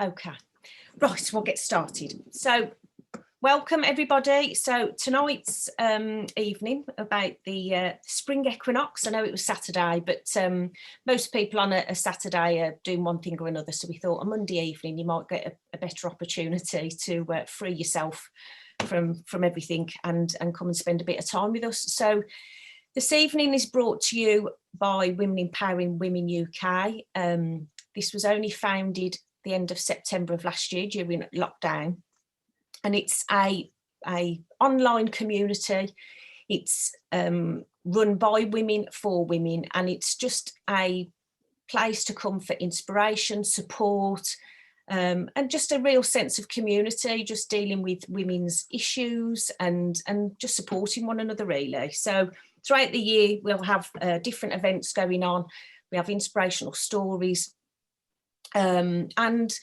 Okay, right, we'll get started. So welcome everybody. So tonight's evening about the Spring Equinox. I know it was Saturday, but most people on a Saturday are doing one thing or another. So we thought a Monday evening you might get a better opportunity to free yourself from everything and come and spend a bit of time with us. So this evening is brought to you by Women Empowering Women UK. This was only founded the end of September of last year during lockdown, and it's a online community. It's run by women for women, and it's just a place to come for inspiration, support, and just a real sense of community, just dealing with women's issues and just supporting one another really. So throughout the year we'll have different events going on. We have inspirational stories, and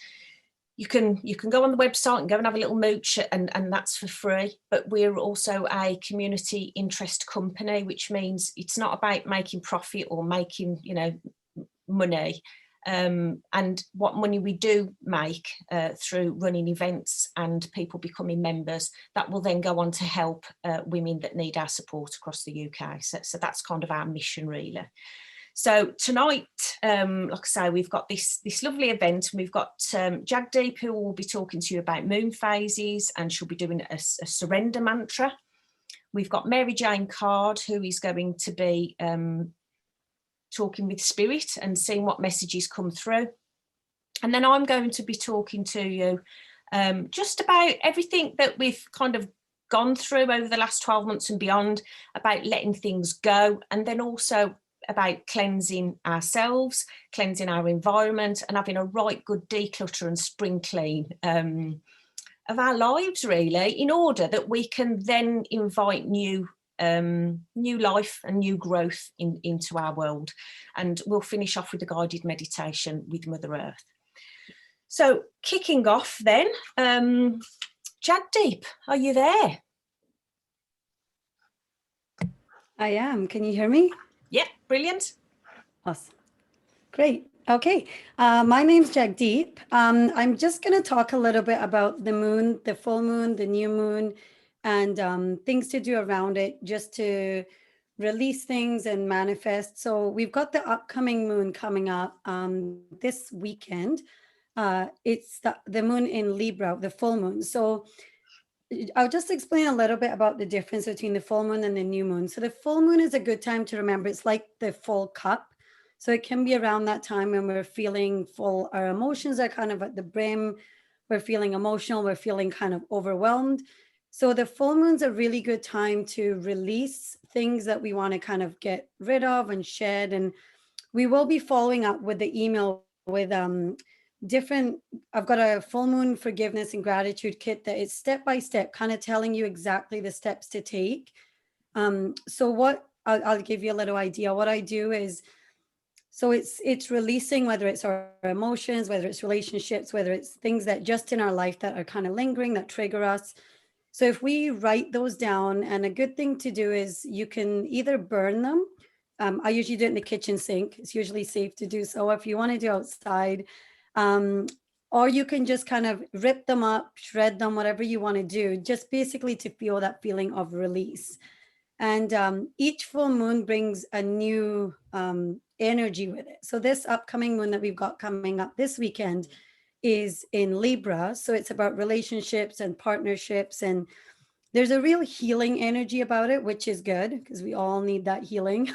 you can go on the website and go and have a little mooch, and that's for free. But we're also a community interest company, which means it's not about making profit or making, you know, money. And what money we do make through running events and people becoming members, that will then go on to help women that need our support across the UK. So that's kind of our mission really. So tonight, like I say, we've got this lovely event, and we've got Jagdeep, who will be talking to you about moon phases, and she'll be doing a surrender mantra. We've got Mary Jane Card, who is going to be talking with spirit and seeing what messages come through. And then I'm going to be talking to you just about everything that we've kind of gone through over the last 12 months and beyond, about letting things go, and then also about cleansing ourselves, cleansing our environment, and having a right good declutter and spring clean of our lives really, in order that we can then invite new life and new growth into our world. And we'll finish off with a guided meditation with Mother Earth. So kicking off then, Jagdeep, are you there? I am. Can you hear me? Yeah, brilliant. Awesome. Great. Okay. My name's Jagdeep. I'm just going to talk a little bit about the moon, the full moon, the new moon, and things to do around it, just to release things and manifest. So we've got the upcoming moon coming up this weekend. It's the moon in Libra, the full moon. So I'll just explain a little bit about the difference between the full moon and the new moon. So the full moon is a good time to remember. It's like the full cup. So it can be around that time when we're feeling full. Our emotions are kind of at the brim. We're feeling emotional. We're feeling kind of overwhelmed. So the full moon's a really good time to release things that we want to kind of get rid of and shed. And we will be following up with the email with I've got a full moon forgiveness and gratitude kit that is step by step, kind of telling you exactly the steps to take. So what I'll give you a little idea. What I do is, so it's releasing, whether it's our emotions, whether it's relationships, whether it's things that just in our life that are kind of lingering, that trigger us. So if we write those down, and a good thing to do is you can either burn them. I usually do it in the kitchen sink. It's usually safe to do so. If you want to do outside, or you can just kind of rip them up, shred them, whatever you want to do, just basically to feel that feeling of release. And each full moon brings a new energy with it. So this upcoming moon that we've got coming up this weekend is in Libra. So it's about relationships and partnerships, and there's a real healing energy about it, which is good because we all need that healing.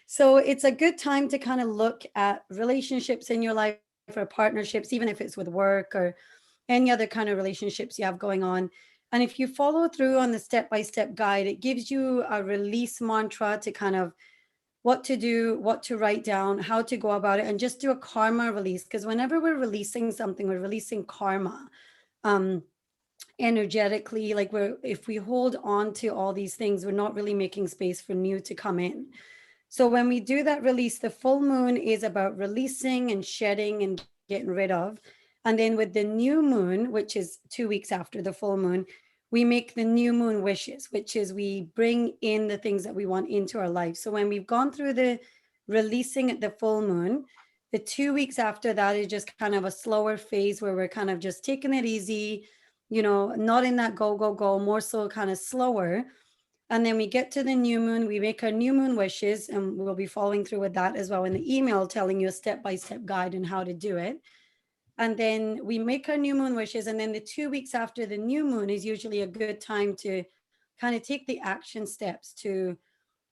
So it's a good time to kind of look at relationships in your life, for partnerships, even if it's with work or any other kind of relationships you have going on. And if you follow through on the step-by-step guide, it gives you a release mantra to kind of what to do, what to write down, how to go about it, and just do a karma release. Because whenever we're releasing something, we're releasing karma energetically. Like if we hold on to all these things, we're not really making space for new to come in. So when we do that release, the full moon is about releasing and shedding and getting rid of. And then with the new moon, which is 2 weeks after the full moon, we make the new moon wishes, which is we bring in the things that we want into our life. So when we've gone through the releasing at the full moon, The 2 weeks after that is just kind of a slower phase where we're kind of just taking it easy, you know, not in that go, go, go, more so kind of slower. And then we get to the new moon, we make our new moon wishes, and we'll be following through with that as well in the email, telling you a step-by-step guide on how to do it. And then we make our new moon wishes. And then the 2 weeks after the new moon is usually a good time to kind of take the action steps to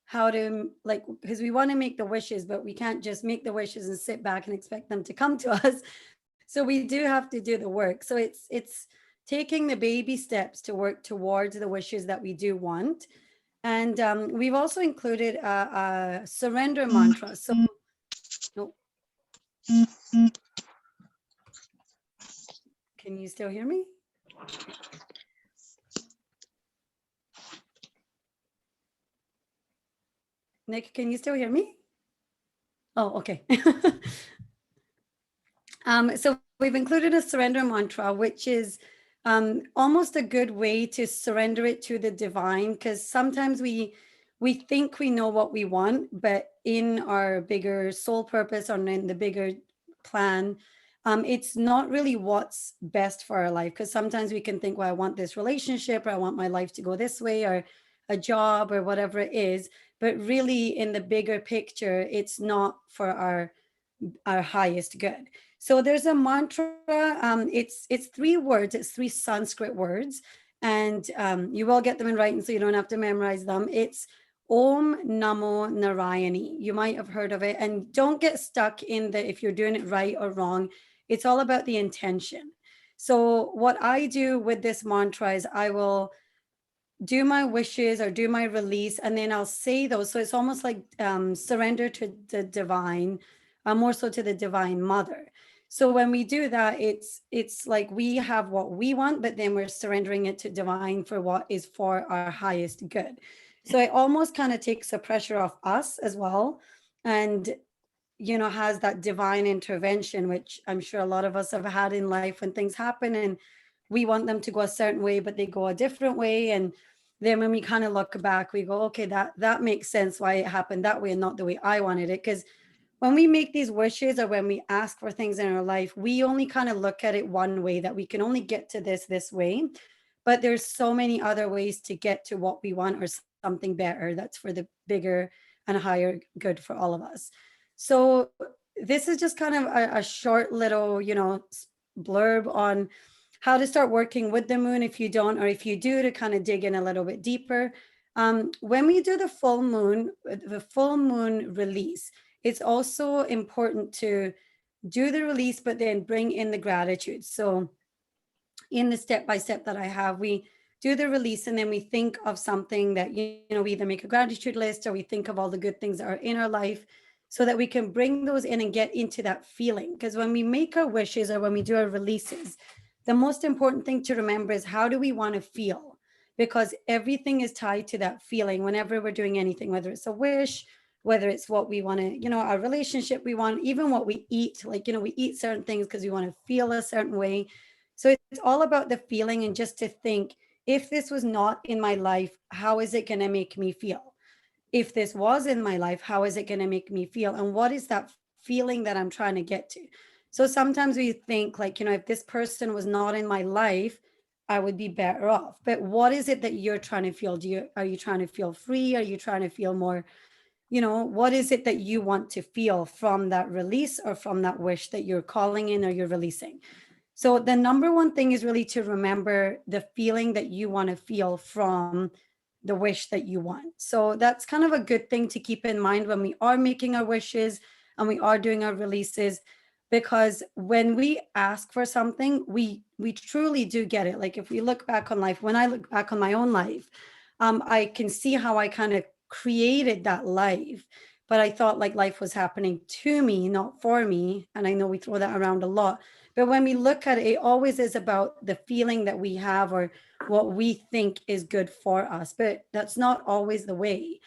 how to, like, because we want to make the wishes, but we can't just make the wishes and sit back and expect them to come to us. So we do have to do the work. So it's taking the baby steps to work towards the wishes that we do want. And we've also included a surrender mantra. So, oh, can you still hear me? Nick, can you still hear me? Oh, okay. So we've included a surrender mantra, which is almost a good way to surrender it to the divine, because sometimes we think we know what we want, but in our bigger soul purpose or in the bigger plan, it's not really what's best for our life. Because sometimes we can think, well, I want this relationship, or I want my life to go this way, or a job, or whatever it is. But really, in the bigger picture, it's not for our highest good. So there's a mantra. It's 3 words. It's 3 Sanskrit words, and you will get them in writing, so you don't have to memorize them. It's Om Namo Narayani. You might have heard of it, and don't get stuck in the if you're doing it right or wrong. It's all about the intention. So what I do with this mantra is I will do my wishes or do my release, and then I'll say those. So it's almost like surrender to the divine, more so to the divine mother. So when we do that, it's like we have what we want, but then we're surrendering it to divine for what is for our highest good. So it almost kind of takes the pressure off us as well, and you know, has that divine intervention, which I'm sure a lot of us have had in life when things happen and we want them to go a certain way, but they go a different way. And then when we kind of look back, we go, okay, that makes sense why it happened that way and not the way I wanted it. Because when we make these wishes or when we ask for things in our life, we only kind of look at it one way, that we can only get to this way. But there's so many other ways to get to what we want or something better that's for the bigger and higher good for all of us. So this is just kind of a short little, you know, blurb on how to start working with the moon if you don't, or if you do, to kind of dig in a little bit deeper. When we do the full moon release, it's also important to do the release, but then bring in the gratitude. So in the step-by-step that I have, we do the release and then we think of something that, you know, we either make a gratitude list or we think of all the good things that are in our life so that we can bring those in and get into that feeling. Because when we make our wishes or when we do our releases, the most important thing to remember is how do we want to feel? Because everything is tied to that feeling whenever we're doing anything, whether it's a wish, whether it's what we want to, you know, our relationship we want, even what we eat, like, you know, we eat certain things because we want to feel a certain way. So it's all about the feeling, and just to think, if this was not in my life, how is it going to make me feel? If this was in my life, how is it going to make me feel? And what is that feeling that I'm trying to get to? So sometimes we think like, you know, if this person was not in my life, I would be better off. But what is it that you're trying to feel? Are you trying to feel free? Are you trying to feel more, you know, what is it that you want to feel from that release or from that wish that you're calling in or you're releasing? So the number one thing is really to remember the feeling that you want to feel from the wish that you want. So that's kind of a good thing to keep in mind when we are making our wishes and we are doing our releases, because when we ask for something, we truly do get it. Like if we look back on life, when I look back on my own life, I can see how I kind of created that life, but I thought like life was happening to me, not for me. And I know we throw that around a lot, but when we look at it, it always is about the feeling that we have or what we think is good for us, but that's not always the way.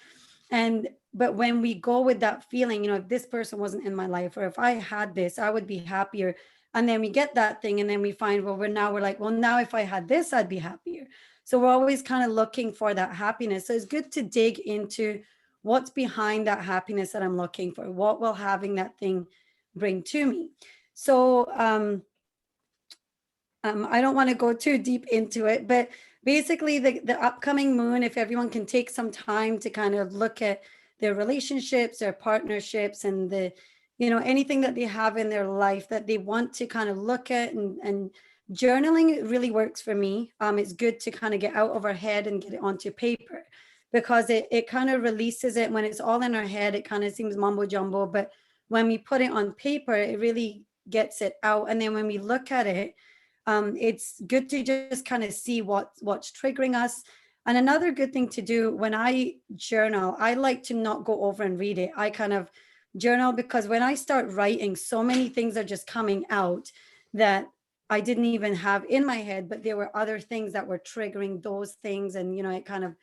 But when we go with that feeling, you know, if this person wasn't in my life, or if I had this, I would be happier. And then we get that thing, and then we find, well, we're like, well, now if I had this, I'd be happier. So we're always kind of looking for that happiness. So it's good to dig into what's behind that happiness that I'm looking for. What will having that thing bring to me. So I don't want to go too deep into it, but basically the upcoming moon, if everyone can take some time to kind of look at their relationships, their partnerships, and the, you know, anything that they have in their life that they want to kind of look at, and journaling really works for me. It's good to kind of get out of our head and get it onto paper, because it kind of releases it. When it's all in our head, it kind of seems mumbo jumbo, but when we put it on paper, it really gets it out. And then when we look at it, it's good to just kind of see what's triggering us. And another good thing to do when I journal, I like to not go over and read it. I kind of journal, because when I start writing, so many things are just coming out that I didn't even have in my head, but there were other things that were triggering those things. And, you know, it kind of,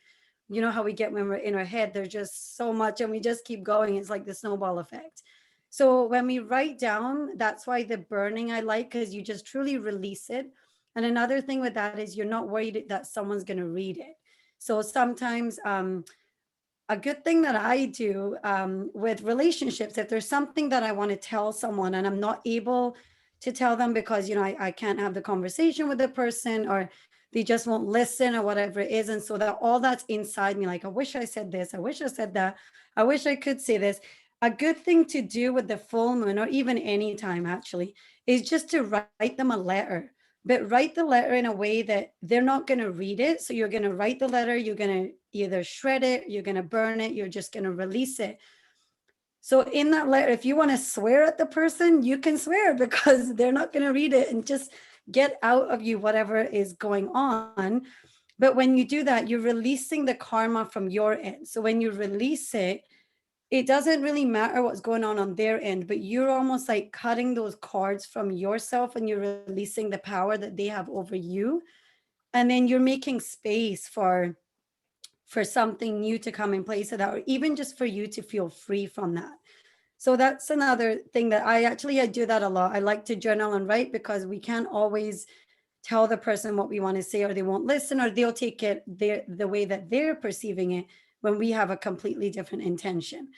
you know how we get when we're in our head, there's just so much and we just keep going. It's like the snowball effect. So when we write down, that's why the burning I like, because you just truly release it. And another thing with that is you're not worried that someone's going to read it. So sometimes a good thing that I do with relationships, if there's something that I want to tell someone and I'm not able to tell them because, you know, I can't have the conversation with the person, or they just won't listen, or whatever it is. And so that all that's inside me, like, I wish I said this, I wish I said that, I wish I could say this. A good thing to do with the full moon, or even any time actually, is just to write them a letter. But write the letter in a way that they're not going to read it. So you're going to write the letter, you're going to either shred it, you're going to burn it, you're just going to release it. So in that letter, if you want to swear at the person, you can swear, because they're not going to read it, and just get out of you whatever is going on. But when you do that, you're releasing the karma from your end. So when you release it, it doesn't really matter what's going on their end, but you're almost like cutting those cords from yourself, and you're releasing the power that they have over you. And then you're making space for something new to come in place of that, or even just for you to feel free from that. So that's another thing that I do that a lot. I like to journal and write, because we can't always tell the person what we want to say, or they won't listen, or they'll take it the way that they're perceiving it, when we have a completely different intention.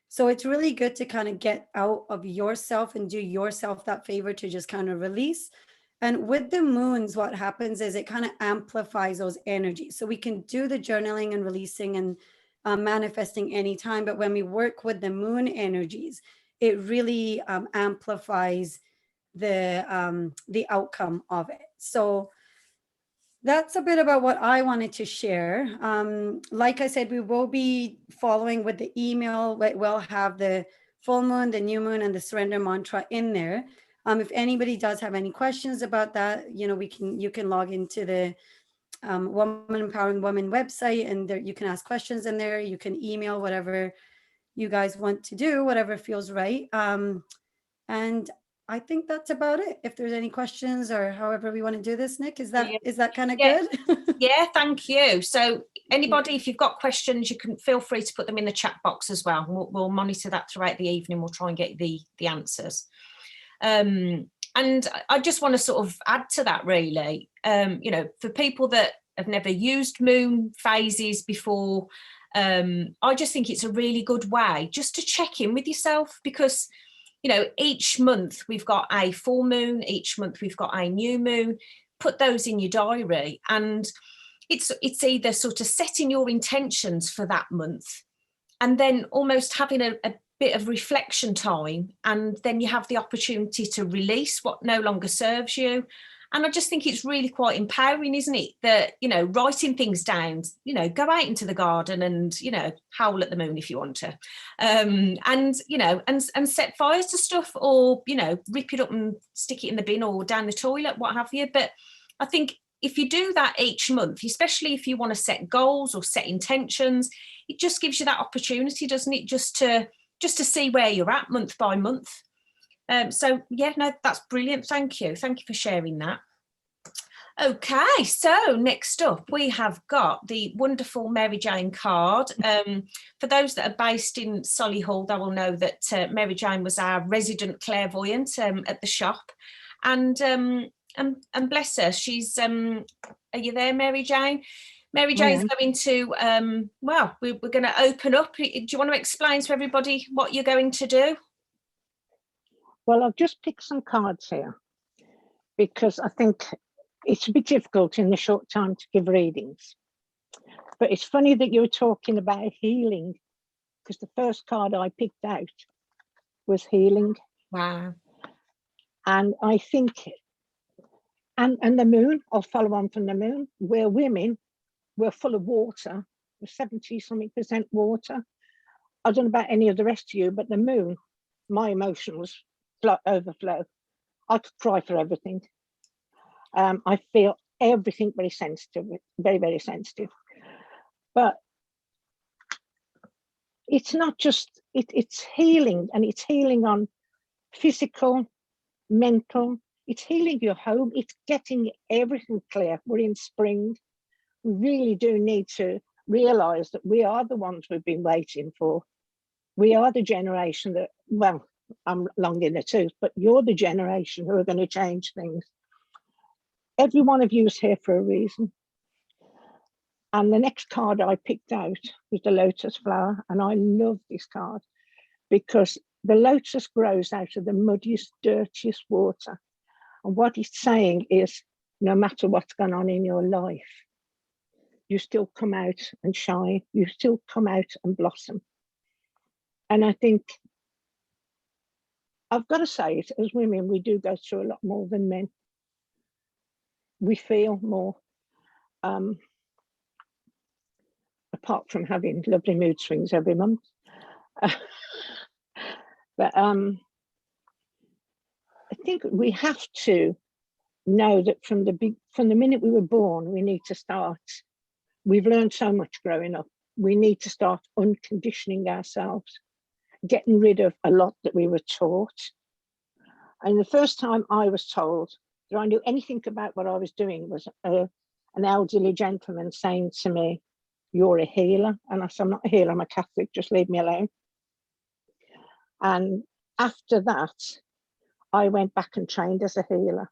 So it's really good to kind of get out of yourself and do yourself that favor to just kind of release. And with the moons, what happens is it kind of amplifies those energies. So we can do the journaling and releasing and manifesting anytime, but when we work with the moon energies, it really amplifies the outcome of it. So that's a bit about what I wanted to share. Like I said, we will be following with the email. We'll have the full moon, the new moon, and the surrender mantra in there. If anybody does have any questions about that, you know, you can log into the Woman Empowering Women website, and there you can ask questions in there. You can email whatever you guys want to do, whatever feels right. And I think that's about it. If there's any questions, or however we want to do this, Nick, is that kind of good? Yeah, thank you. So anybody, if you've got questions, you can feel free to put them in the chat box as well. We'll monitor that throughout the evening. We'll try and get the answers. And I just want to sort of add to that, really. You know, for people that have never used moon phases before, I just think it's a really good way just to check in with yourself, because you know, each month we've got a full moon, each month we've got a new moon. Put those in your diary, and it's either sort of setting your intentions for that month, and then almost having a bit of reflection time, and then you have the opportunity to release what no longer serves you. And I just think it's really quite empowering, isn't it? That, you know, writing things down, you know, go out into the garden and, you know, howl at the moon if you want to. And, you know, and set fires to stuff, or, you know, rip it up and stick it in the bin or down the toilet, what have you. But I think if you do that each month, especially if you want to set goals or set intentions, it just gives you that opportunity, doesn't it? Just to see where you're at month by month. So yeah, no, that's brilliant. Thank you for sharing that. Okay, so next up we have got the wonderful Mary Jane card. For those that are based in Solihull, they will know that Mary Jane was our resident clairvoyant at the shop, and bless her, she's are you there, Mary Jane? Mary Jane's going to well, we're going to open up. Do you want to explain to everybody what you're going to do? Well, I've just picked some cards here because I think it's a bit difficult in the short time to give readings. But it's funny that you were talking about healing, because the first card I picked out was healing. Wow. And I think, and the moon, I'll follow on from the moon, we're women, we're full of water, we're 70-something% water. I don't know about any of the rest of you, but the moon, my emotions overflow. I could cry for everything. I feel everything very sensitive, very, very sensitive. But it's not just, it's healing, and it's healing on physical, mental, it's healing your home, it's getting everything clear. We're in spring. We really do need to realize that we are the ones we've been waiting for. We are the generation that, well, I'm long in the tooth, but you're the generation who are going to change things. Every one of you is here for a reason. And the next card I picked out was the Lotus Flower. And I love this card because the lotus grows out of the muddiest, dirtiest water. And what it's saying is, no matter what's going on in your life, you still come out and shine. You still come out and blossom. And I think, I've got to say it, as women, we do go through a lot more than men. We feel more, apart from having lovely mood swings every month. But I think we have to know that from the minute we were born, we need to start. We've learned so much growing up. We need to start unconditioning ourselves, getting rid of a lot that we were taught. And the first time I was told that I knew anything about what I was doing was an elderly gentleman saying to me, "You're a healer." And I said, "I'm not a healer, I'm a Catholic, just leave me alone." And after that, I went back and trained as a healer.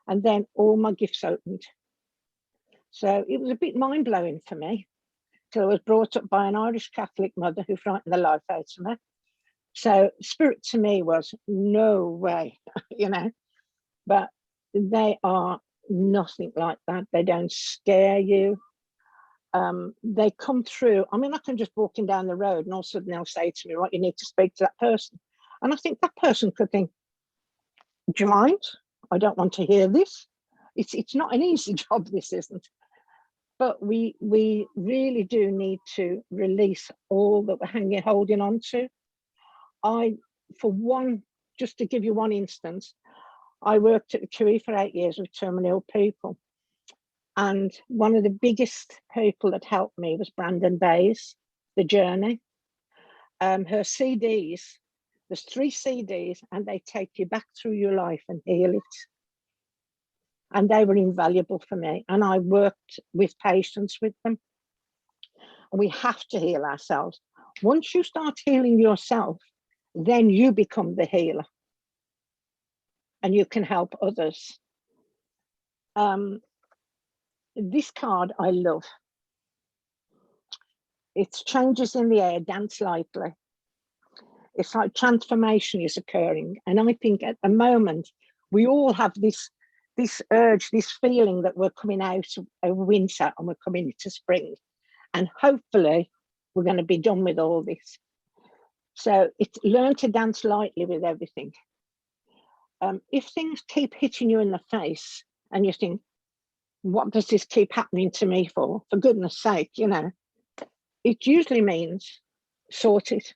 And then all my gifts opened. So it was a bit mind-blowing for me. So I was brought up by an Irish Catholic mother who frightened the life out of me. So spirit to me was no way, you know, but they are nothing like that. They don't scare you. They come through. I mean, I can just walking down the road and all of a sudden they'll say to me, "Right, you need to speak to that person." And I think that person could think, "Do you mind? I don't want to hear this." It's not an easy job, this isn't. But we really do need to release all that we're holding on to. For one, just to give you one instance, I worked at the QE for 8 years with terminally ill people. And one of the biggest people that helped me was Brandon Bayes, The Journey. Her CDs, there's 3 CDs, and they take you back through your life and heal it. And they were invaluable for me. And I worked with patients with them. And we have to heal ourselves. Once you start healing yourself, then you become the healer. And you can help others. This card I love. It's changes in the air, dance lightly. It's like transformation is occurring. And I think at the moment, we all have this urge, this feeling that we're coming out of winter and we're coming into spring. And hopefully we're going to be done with all this. So it's learn to dance lightly with everything. If things keep hitting you in the face and you think, what does this keep happening to me for? For goodness sake, you know, it usually means sort it,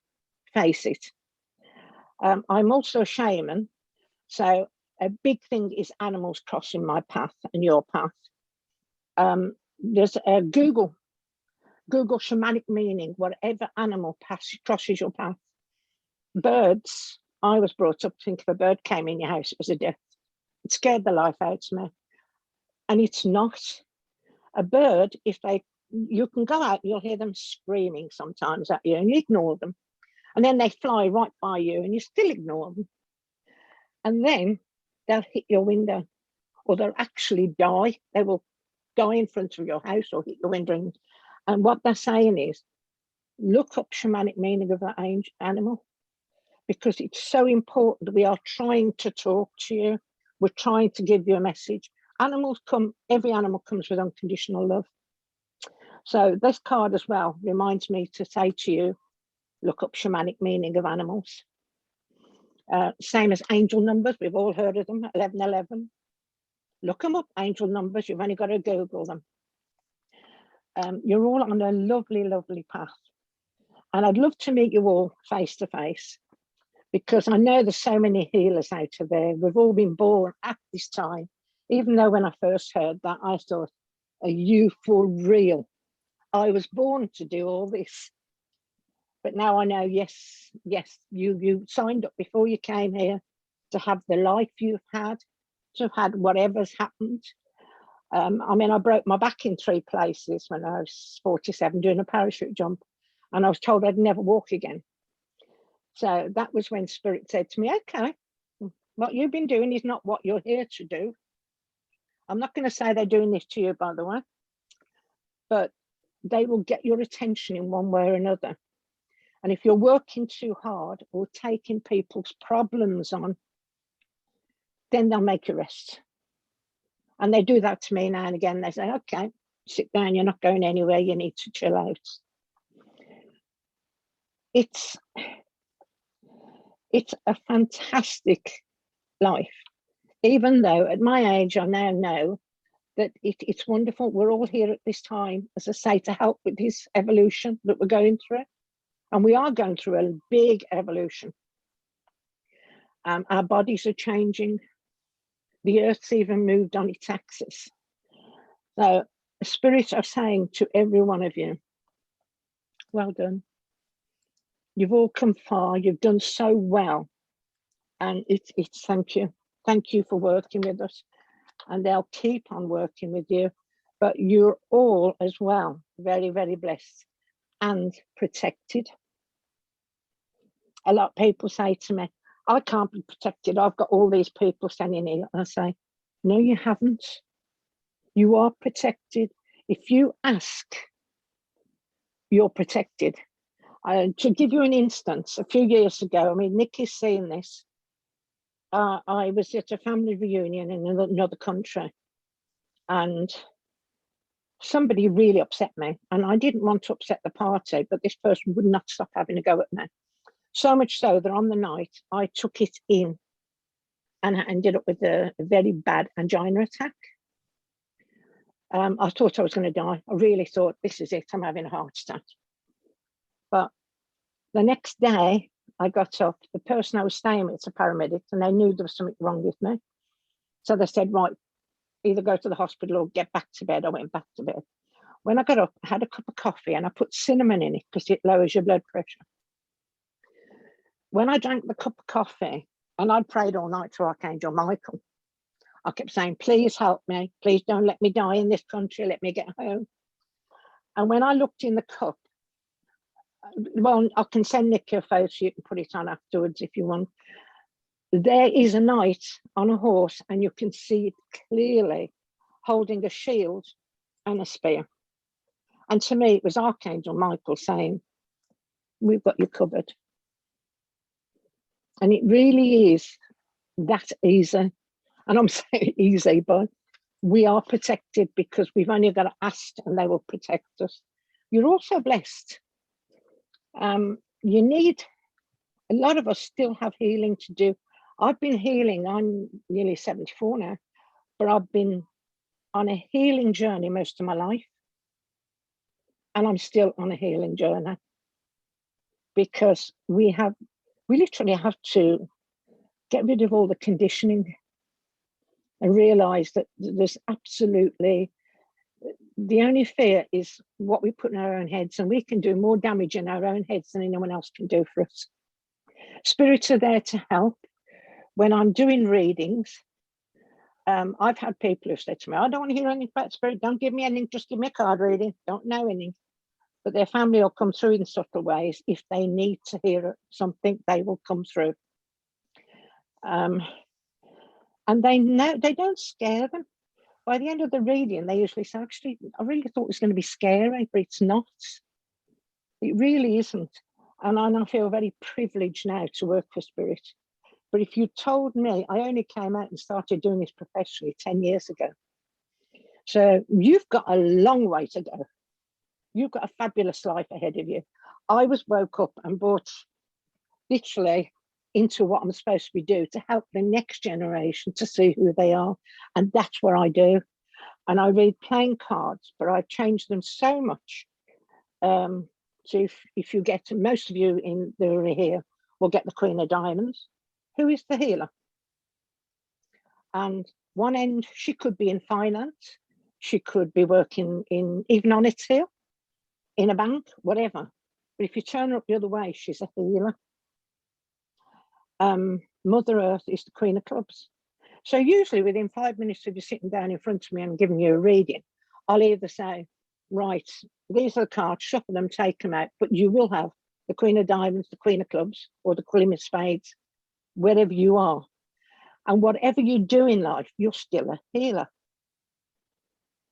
face it. I'm also a shaman. So a big thing is animals crossing my path and your path. There's a Google shamanic meaning, whatever animal crosses your path. Birds, I was brought up to think if a bird came in your house, it was a death. It scared the life out of me. And it's not. A bird, you can go out, you'll hear them screaming sometimes at you and you ignore them. And then they fly right by you and you still ignore them. And then they'll hit your window, or they'll actually die. They will die in front of your house or hit your window. And what they're saying is, look up shamanic meaning of that animal, because it's so important. We are trying to talk to you. We're trying to give you a message. Animals come, every animal comes with unconditional love. So this card as well reminds me to say to you, look up shamanic meaning of animals. Same as angel numbers, we've all heard of them, 1111. Look them up, angel numbers, you've only got to Google them. You're all on a lovely, lovely path. And I'd love to meet you all face to face, because I know there's so many healers out there. We've all been born at this time. Even though when I first heard that, I thought, are you for real? I was born to do all this. But now I know, yes, you signed up before you came here to have the life you've had, to have had whatever's happened. I mean, I broke my back in 3 places when I was 47 doing a parachute jump, and I was told I'd never walk again. So that was when Spirit said to me, okay, what you've been doing is not what you're here to do. I'm not going to say they're doing this to you, by the way, but they will get your attention in one way or another. And if you're working too hard or taking people's problems on, then they'll make you rest. And they do that to me now and again. They say, okay, sit down, you're not going anywhere, you need to chill out. It's a fantastic life, even though at my age, I now know that it's wonderful. We're all here at this time, as I say, to help with this evolution that we're going through. And we are going through a big evolution. Our bodies are changing. The Earth's even moved on its axis. So the Spirits are saying to every one of you, well done. You've all come far. You've done so well. And it's thank you. Thank you for working with us. And they'll keep on working with you. But you're all as well very, very blessed and protected. A lot of people say to me, I can't be protected. I've got all these people standing here. I say, no, you haven't. You are protected. If you ask, you're protected. To give you an instance, a few years ago, I mean, Nick is seeing this. I was at a family reunion in another country, and somebody really upset me. And I didn't want to upset the party, but this person would not stop having a go at me. So much so that on the night, I took it in and I ended up with a very bad angina attack. I thought I was going to die. I really thought, this is it, I'm having a heart attack. But the next day, I got up. The person I was staying with, it's a paramedic, and they knew there was something wrong with me. So they said, right, either go to the hospital or get back to bed. I went back to bed. When I got up, I had a cup of coffee and I put cinnamon in it because it lowers your blood pressure. When I drank the cup of coffee, and I'd prayed all night to Archangel Michael, I kept saying, please help me. Please don't let me die in this country. Let me get home. And when I looked in the cup, well, I can send Nick a photo, you can put it on afterwards if you want. There is a knight on a horse, and you can see it clearly holding a shield and a spear. And to me, it was Archangel Michael saying, we've got you covered. And it really is that easy. And I'm saying easy, but we are protected because we've only got to ask and they will protect us. You're also blessed. You need, a lot of us still have healing to do. I've been healing, I'm nearly 74 now, but I've been on a healing journey most of my life. And I'm still on a healing journey because we literally have to get rid of all the conditioning and realize that there's absolutely, the only fear is what we put in our own heads, and we can do more damage in our own heads than anyone else can do for us. Spirits are there to help. When I'm doing readings, I've had people who said to me, I don't want to hear anything about spirit, don't give me anything, just give me a card reading, don't know anything. But their family will come through in subtle ways. If they need to hear something, they will come through. And they know, they don't scare them. By the end of the reading, they usually say, actually, I really thought it was going to be scary, but it's not. It really isn't. And I feel very privileged now to work for Spirit. But if you told me, I only came out and started doing this professionally 10 years ago. So you've got a long way to go. You've got a fabulous life ahead of you. I was woke up and brought literally into what I'm supposed to be doing to help the next generation to see who they are. And that's what I do. And I read playing cards, but I changed them so much. So if you get, most of you in that are here will get the Queen of Diamonds. Who is the healer? And one end, she could be in finance. She could be working in, even on its hill, in a bank, whatever. But if you turn her up the other way, she's a healer. Mother Earth is the Queen of Clubs. So usually within 5 minutes of you sitting down in front of me and giving you a reading, I'll either say, right, these are the cards, shuffle them, take them out, but you will have the Queen of Diamonds, the Queen of Clubs, or the Queen of Spades, wherever you are. And whatever you do in life, you're still a healer.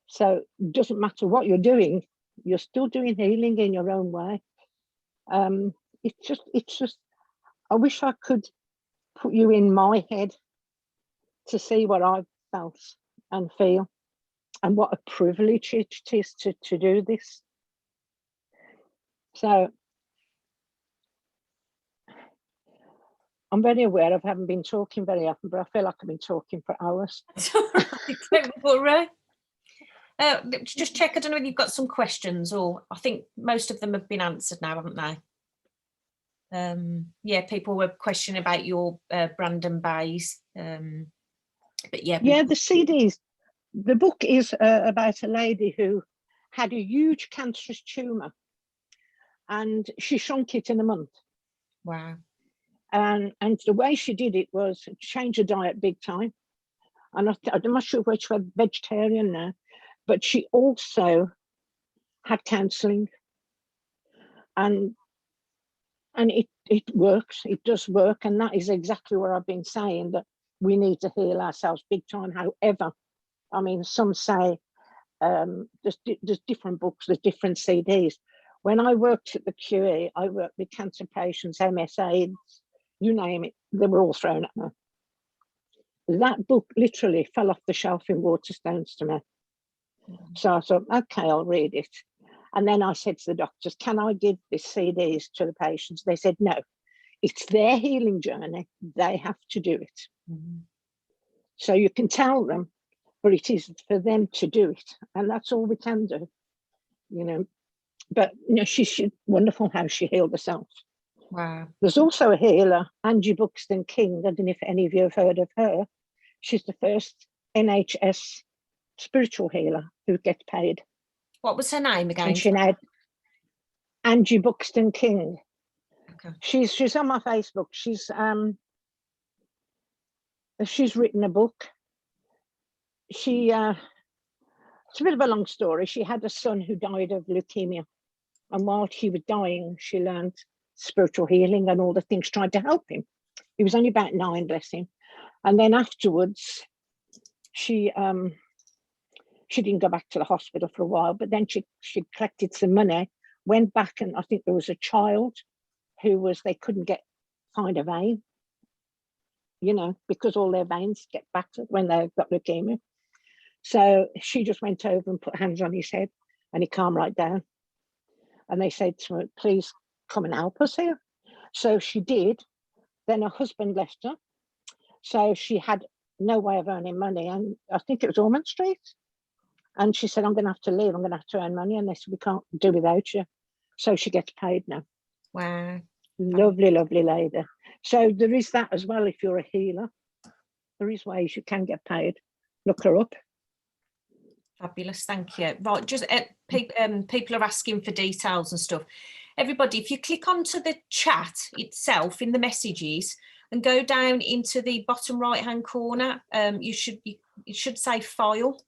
So it doesn't matter what you're doing, you're still doing healing in your own way. It's just, I wish I could put you in my head to see what I've felt and feel, and what a privilege it is to do this. So I'm very aware I haven't been talking very often, but I feel like I've been talking for hours. Don't worry. Just check, I don't know if you've got some questions, or I think most of them have been answered now, haven't they? Yeah, people were questioning about your Brandon Bays. But yeah. Yeah, the CDs. The book is about a lady who had a huge cancerous tumour and she shrunk it in a month. Wow. And the way she did it was change her diet big time. And I'm not sure whether she was vegetarian now, but she also had counselling. And it works, it does work. And that is exactly what I've been saying, that we need to heal ourselves big time. However, I mean, some say there's different books, there's different CDs. When I worked at the QE, I worked with cancer patients, MS, AIDS, you name it, they were all thrown at me. That book literally fell off the shelf in Waterstones to me. So I thought, okay, I'll read it. And then I said to the doctors, can I give these CDs to the patients? They said, no, it's their healing journey. They have to do it. Mm-hmm. So you can tell them, but it is for them to do it. And that's all we can do, you know. But, you know, she's wonderful how she healed herself. Wow. There's also a healer, Angie Buxton King. I don't know if any of you have heard of her. She's the first NHS spiritual healer who gets paid. What was her name again? And she had Angie Buxton King. Okay. She's on my Facebook. She's written a book. It's a bit of a long story. She had a son who died of leukemia, and while he was dying, she learned spiritual healing and all the things, tried to help him. He was only about 9, bless him. And then afterwards, she didn't go back to the hospital for a while, but then she collected some money, went back, and I think there was a child who was, they couldn't find a vein, you know, because all their veins get battered when they've got leukemia. So she just went over and put hands on his head and he calmed right down. And they said to her, please come and help us here. So she did. Then her husband left her. So she had no way of earning money. And I think it was Ormond Street. And she said, I'm going to have to leave. I'm going to have to earn money. And they said, we can't do without you. So she gets paid now. Wow. Lovely, lovely lady. So there is that as well. If you're a healer, there is ways you can get paid. Look her up. Fabulous, thank you. Right, just people are asking for details and stuff. Everybody, if you click onto the chat itself in the messages and go down into the bottom right hand corner, it should say file,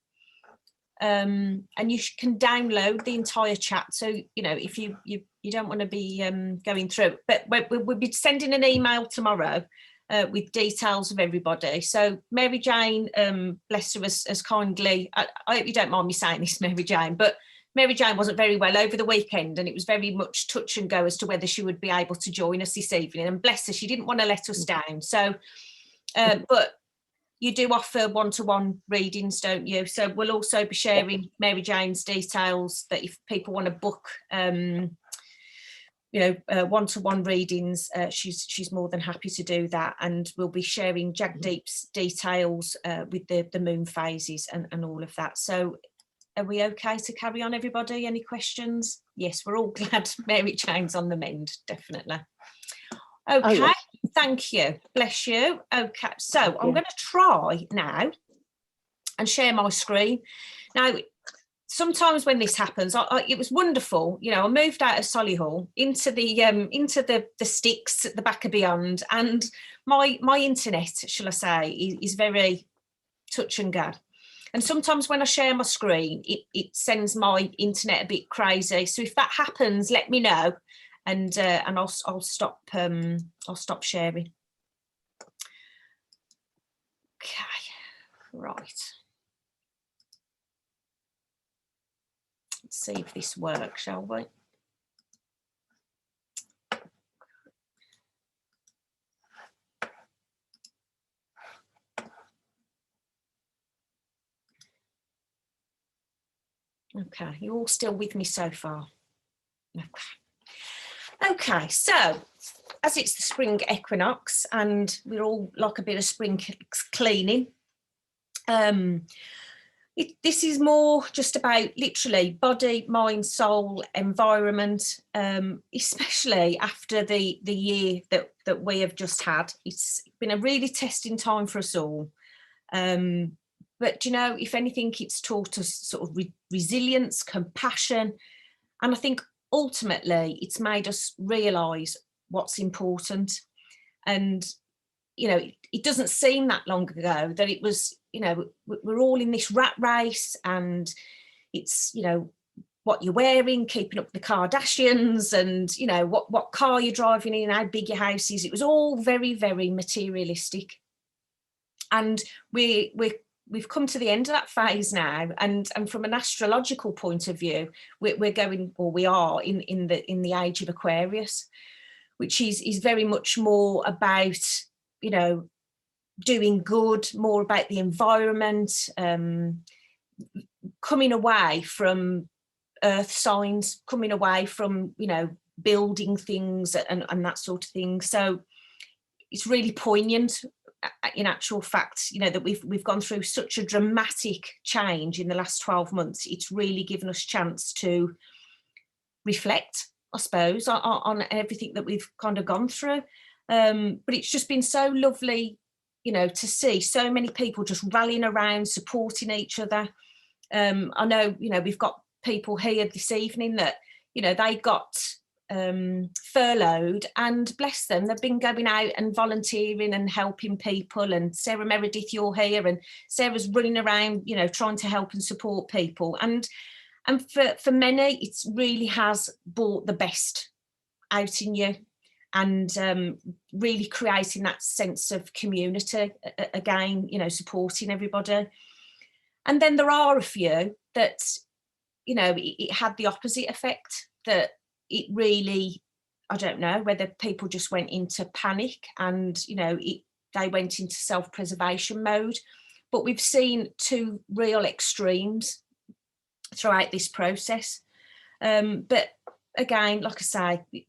and you can download the entire chat. So you know, if you don't want to be going through, but we'll be sending an email tomorrow with details of everybody. So Mary Jane, bless her, as kindly, I hope you don't mind me saying this, Mary Jane, but Mary Jane wasn't very well over the weekend, and it was very much touch and go as to whether she would be able to join us this evening. And bless her, she didn't want to let us down. So, but you do offer one-to-one readings, don't you? So we'll also be sharing Mary Jane's details, that if people want to book, one-to-one readings, she's more than happy to do that. And we'll be sharing Jagdeep's details with the moon phases and all of that. So are we okay to carry on, everybody? Any questions? Yes, we're all glad Mary Jane's on the mend, definitely. Okay, Oh, yes. Thank you. Bless you. Okay, so I'm going to try now and share my screen. Now, sometimes when this happens, it was wonderful. You know, I moved out of Solihull into the sticks at the back of Beyond, and my internet, shall I say, is very touch and go. And sometimes when I share my screen, it sends my internet a bit crazy. So if that happens, let me know, and I'll stop sharing. Okay, right. Let's see if this works, shall we? Okay, you're all still with me so far. Okay, so as it's the spring equinox and we're all like a bit of spring cleaning, this is more just about literally body, mind, soul, environment, especially after the year that we have just had. It's been a really testing time for us all. But, you know, if anything, it's taught us sort of resilience, compassion. And I think ultimately it's made us realise what's important. And, you know, it doesn't seem that long ago that it was, you know, we're all in this rat race, and it's, you know, what you're wearing, keeping up with the Kardashians, and, you know, what car you're driving in, how big your house is. It was all very, very materialistic. And we've come to the end of that phase now, and from an astrological point of view, we're going, or we are in the age of Aquarius, which is very much more about, you know, doing good, more about the environment, coming away from earth signs, coming away from, you know, building things and that sort of thing. So it's really poignant, in actual fact, you know, that we've gone through such a dramatic change in the last 12 months. It's really given us a chance to reflect, I suppose, on everything that we've kind of gone through. But it's just been so lovely, you know, to see so many people just rallying around, supporting each other. I know, you know, we've got people here this evening that, you know, they got furloughed, and bless them, they've been going out and volunteering and helping people. And Sarah Meredith, you're here, and Sarah's running around, you know, trying to help and support people. And for many, it really has brought the best out in you, and really creating that sense of community again, you know, supporting everybody. And then there are a few that, you know, it had the opposite effect, that it really, I don't know whether people just went into panic and, you know, they went into self-preservation mode. But we've seen two real extremes throughout this process. But again, like I say, it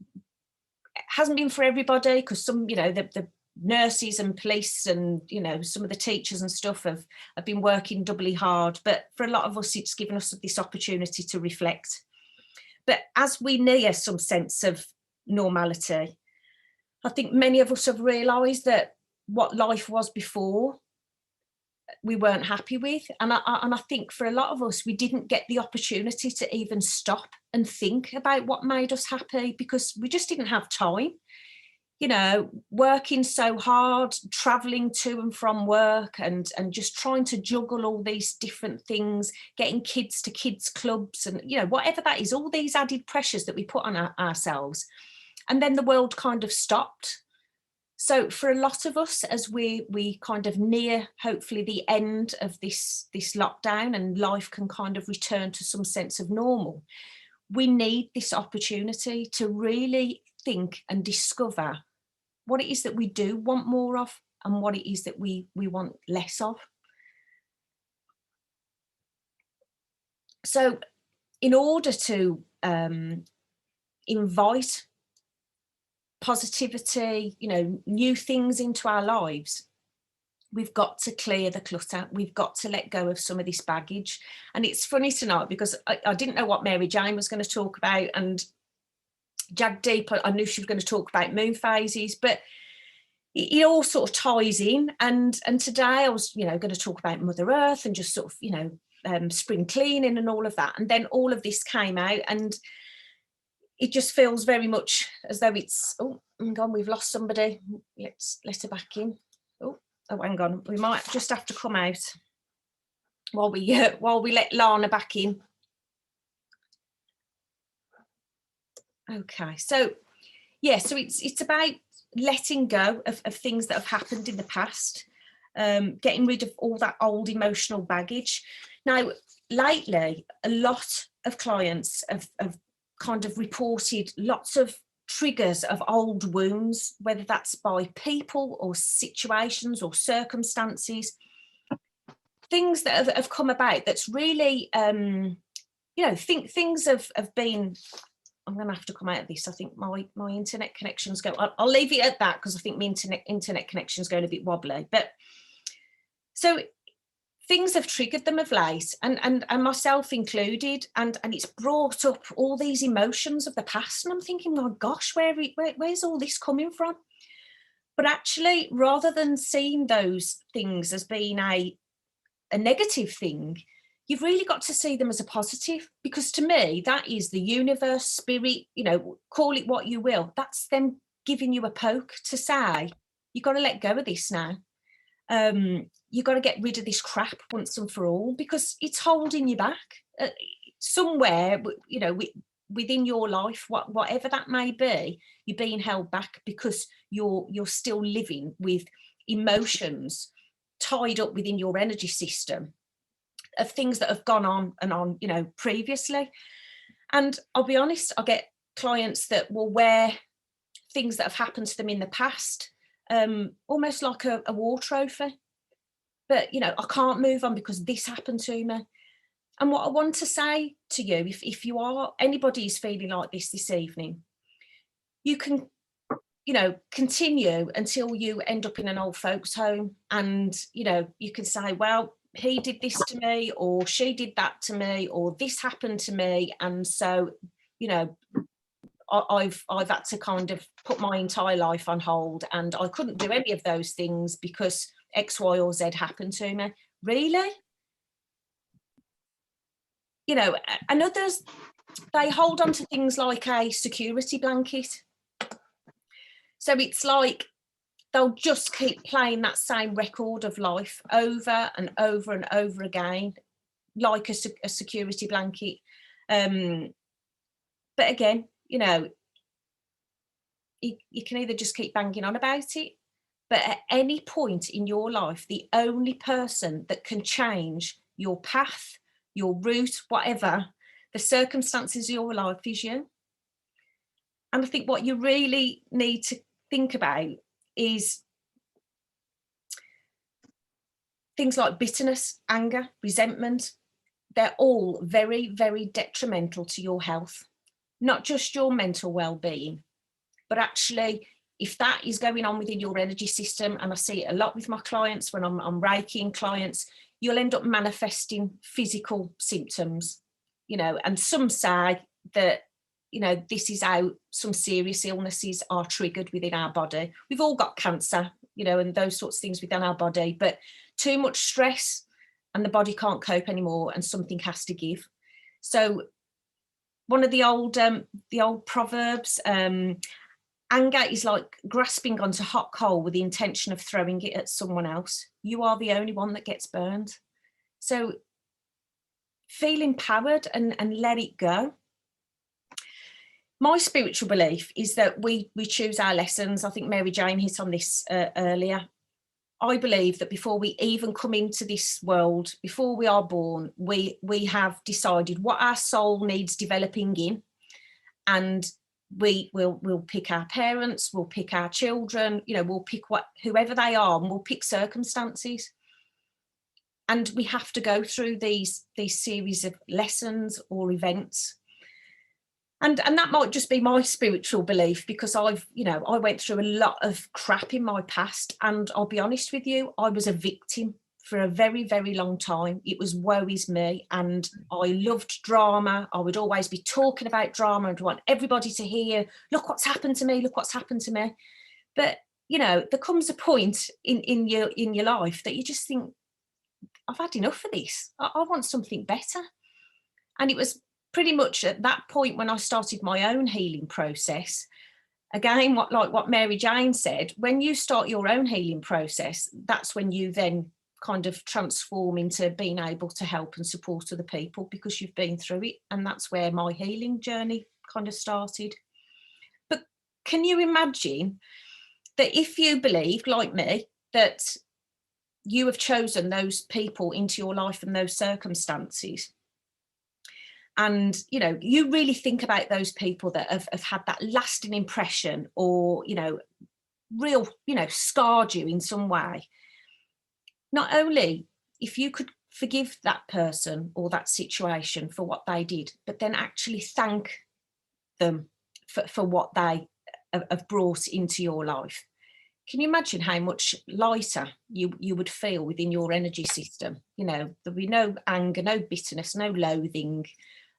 hasn't been for everybody, because some, you know, the nurses and police and, you know, some of the teachers and stuff have been working doubly hard. But for a lot of us, it's given us this opportunity to reflect. But as we near some sense of normality, I think many of us have realised that what life was before, we weren't happy with. And I think for a lot of us, we didn't get the opportunity to even stop and think about what made us happy, because we just didn't have time. You know, working so hard, travelling to and from work, and just trying to juggle all these different things, getting kids to kids clubs, and, you know, whatever that is, all these added pressures that we put on ourselves. And then the world kind of stopped. So for a lot of us, as we kind of near, hopefully, the end of this lockdown and life can kind of return to some sense of normal, we need this opportunity to really think and discover what it is that we do want more of and what it is that we want less of. So in order to invite positivity, new things into our lives, we've got to clear the clutter. We've got to let go of some of this baggage. And it's funny tonight because I didn't know what Mary Jane was going to talk about, and Jagdeep, I knew she was going to talk about moon phases, but it all sort of ties in. And today I was, going to talk about Mother Earth and just sort of, spring cleaning and all of that. And then all of this came out, and it just feels very much as though it's, oh, hang on, we've lost somebody. Let's let her back in. Oh, hang on, we might just have to come out while we let Lana back in. Okay, so yeah, so it's about letting go of things that have happened in the past, getting rid of all that old emotional baggage. Now, lately, a lot of clients have kind of reported lots of triggers of old wounds, whether that's by people or situations or circumstances, things that have come about that's really, things have been, I'm going to have to come out of this. I think my internet connection's going, I'll leave it at that because I think my internet connection's going a bit wobbly. But so things have triggered them of late, and myself included, and it's brought up all these emotions of the past, and I'm thinking, my gosh, where's all this coming from? But actually, rather than seeing those things as being a negative thing, you've really got to see them as a positive, because to me, that is the universe, spirit, call it what you will. That's them giving you a poke to say, you've got to let go of this now. You've got to get rid of this crap once and for all, because it's holding you back somewhere, within your life, whatever that may be. You're being held back because you're still living with emotions tied up within your energy system of things that have gone on and on, previously. And I'll be honest, I get clients that will wear things that have happened to them in the past, almost like a war trophy. But, I can't move on because this happened to me. And what I want to say to you, if you are, anybody is feeling like this evening, you can, continue until you end up in an old folks home, and, you can say, well, he did this to me, or she did that to me, or this happened to me. And so, I've had to kind of put my entire life on hold, and I couldn't do any of those things because X, Y, or Z happened to me. Really? And others, they hold on to things like a security blanket. So it's like they'll just keep playing that same record of life over and over and over again, like a security blanket. But again, you can either just keep banging on about it, but at any point in your life, the only person that can change your path, your route, whatever, the circumstances of your life is you. And I think what you really need to think about is things like bitterness, anger, resentment. They're all very, very detrimental to your health, not just your mental well-being, but actually, if that is going on within your energy system, and I see it a lot with my clients when I'm Reikiing clients, you'll end up manifesting physical symptoms, and some say that, this is how some serious illnesses are triggered within our body. We've all got cancer, and those sorts of things within our body, but too much stress and the body can't cope anymore, and something has to give. So one of the old proverbs, anger is like grasping onto hot coal with the intention of throwing it at someone else. You are the only one that gets burned. So feel empowered and let it go. My spiritual belief is that we choose our lessons. I think Mary Jane hit on this earlier. I believe that before we even come into this world, before we are born, we have decided what our soul needs developing in, and we'll pick our parents, we'll pick our children, you know, we'll pick whoever they are, and we'll pick circumstances. And we have to go through these series of lessons or events. And that might just be my spiritual belief, because I went through a lot of crap in my past, and I'll be honest with you, I was a victim for a very, very long time. It was woe is me, and I loved drama. I would always be talking about drama and want everybody to hear, look what's happened to me, look what's happened to me. But, you know, there comes a point in your life that you just think, I've had enough of this. I want something better. And it was pretty much at that point when I started my own healing process. Again, what Mary Jane said, when you start your own healing process, that's when you then kind of transform into being able to help and support other people, because you've been through it. And that's where my healing journey kind of started. But can you imagine that if you believed, like me, that you have chosen those people into your life and those circumstances, and, you know, you really think about those people that have had that lasting impression, or, you know, real, you know, scarred you in some way. Not only if you could forgive that person or that situation for what they did, but then actually thank them for what they have brought into your life. Can you imagine how much lighter you would feel within your energy system? You know, there'll be no anger, no bitterness, no loathing.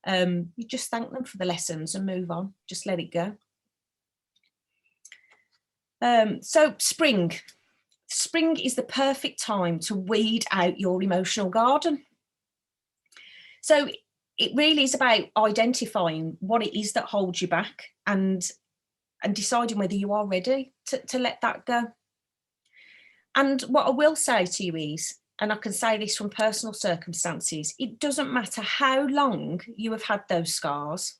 You just thank them for the lessons and move on. Just let it go. So spring is the perfect time to weed out your emotional garden. So it really is about identifying what it is that holds you back, and deciding whether you are ready to let that go. And what I will say to you is, and I can say this from personal circumstances, it doesn't matter how long you have had those scars,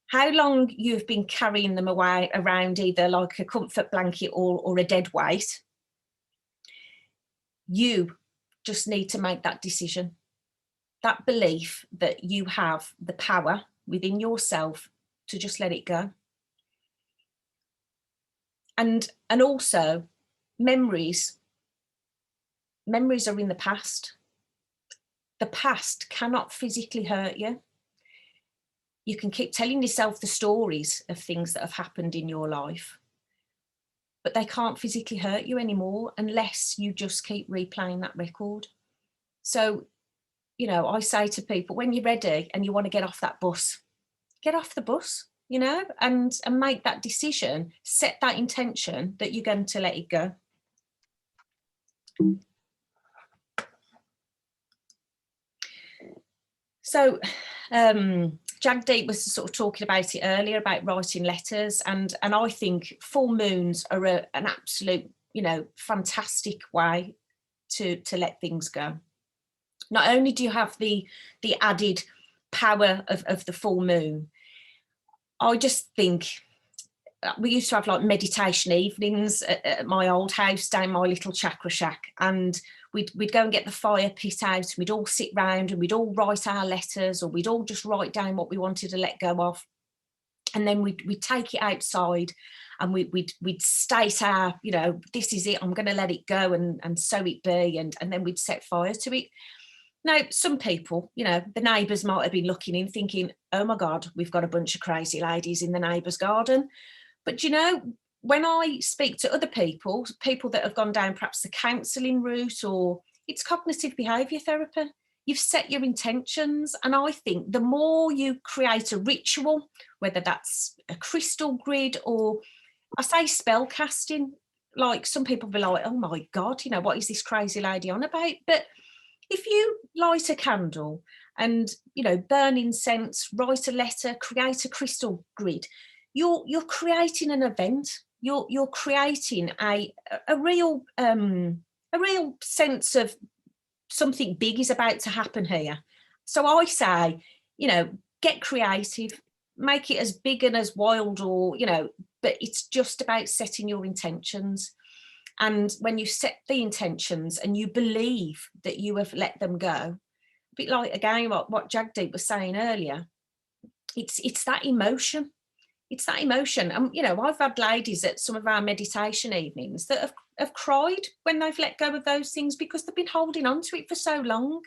how long you've been carrying them away around, either like a comfort blanket or a dead weight. You just need to make that decision, that belief that you have the power within yourself to just let it go. And also memories are in the past. The past cannot physically hurt you. You can keep telling yourself the stories of things that have happened in your life, but they can't physically hurt you anymore unless you just keep replaying that record. So, you know, I say to people, when you're ready and you want to get off that bus, get off the bus, you know, and make that decision, set that intention that you're going to let it go. So Jagdeep was sort of talking about it earlier about writing letters, and I think full moons are an absolute, you know, fantastic way to let things go. Not only do you have the added power of the full moon, I just think we used to have like meditation evenings at my old house down my little chakra shack, and we'd go and get the fire pit out, and we'd all sit round and we'd all write our letters, or we'd all just write down what we wanted to let go of, and then we'd take it outside and we'd state our, you know, this is it, I'm going to let it go, and so it be, and then we'd set fire to it. Now, some people, you know, the neighbours might have been looking in thinking, oh my God, we've got a bunch of crazy ladies in the neighbour's garden. But, you know, when I speak to other people that have gone down perhaps the counselling route, or it's cognitive behaviour therapy, you've set your intentions. And I think the more you create a ritual, whether that's a crystal grid, or I say spell casting, like some people be like, oh my God, you know, what is this crazy lady on about? But if you light a candle and, you know, burn incense, write a letter, create a crystal grid, you're creating an event. You're creating a real sense of something big is about to happen here. So I say, you know, get creative, make it as big and as wild, or, you know, but it's just about setting your intentions. And when you set the intentions and you believe that you have let them go, a bit like, again, what Jagdeep was saying earlier, it's that emotion. It's that emotion. And, you know, I've had ladies at some of our meditation evenings that have cried when they've let go of those things because they've been holding on to it for so long.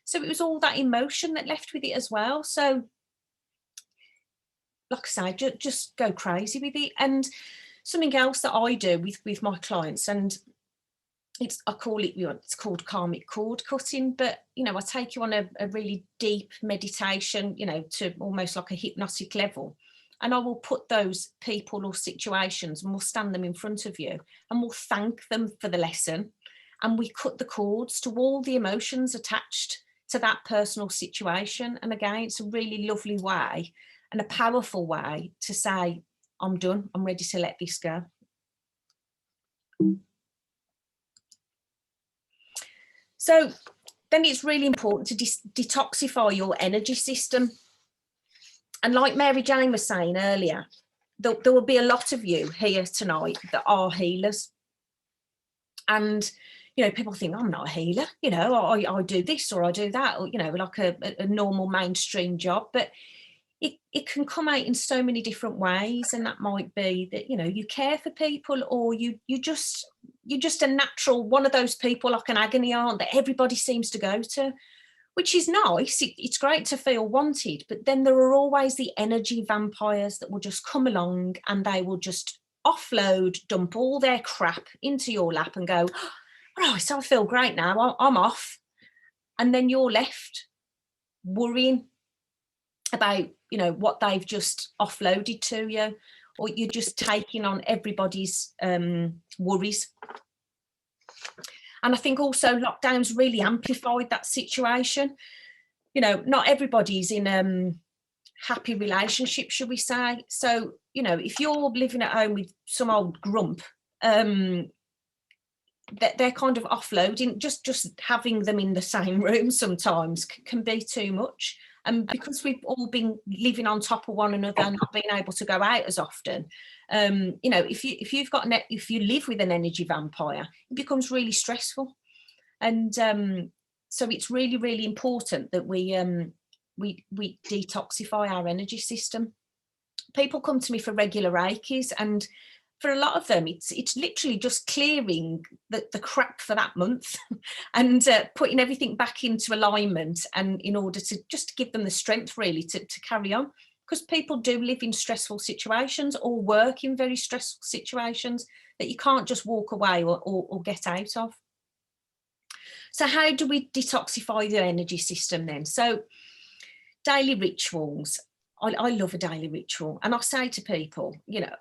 So it was all that emotion that left with it as well. So, like I say, just go crazy with it. And something else that I do with my clients, and I call it, it's called karmic cord cutting, but, you know, I take you on a really deep meditation, you know, to almost like a hypnotic level. And I will put those people or situations, and we'll stand them in front of you, and we'll thank them for the lesson. And we cut the cords to all the emotions attached to that personal situation. And again, it's a really lovely way and a powerful way to say, I'm done, I'm ready to let this go. So then it's really important to detoxify your energy system. And like Mary Jane was saying earlier, there will be a lot of you here tonight that are healers. And, you know, people think, I'm not a healer, you know, I do this or I do that, or, you know, like a normal mainstream job. But it can come out in so many different ways. And that might be that, you know, you care for people, or you're just a natural one of those people, like an agony aunt that everybody seems to go to, which is nice. It's great to feel wanted, but then there are always the energy vampires that will just come along, and they will just offload, dump all their crap into your lap and go, right, so I feel great now, I'm off. And then you're left worrying about, you know, what they've just offloaded to you, or you're just taking on everybody's worries. And I think also lockdown's really amplified that situation. You know, not everybody's in happy relationships, should we say. So, you know, if you're living at home with some old grump, that they're kind of offloading, just having them in the same room sometimes can be too much. And because we've all been living on top of one another and not being able to go out as often, you know, if you live with an energy vampire, it becomes really stressful. And so it's really, really important that we detoxify our energy system. People come to me for regular Reikis, and for a lot of them, it's literally just clearing the crap for that month and putting everything back into alignment, and in order to just give them the strength really to carry on. Because people do live in stressful situations or work in very stressful situations that you can't just walk away or get out of. So how do we detoxify the energy system then? So daily rituals. I love a daily ritual. And I say to people, you know,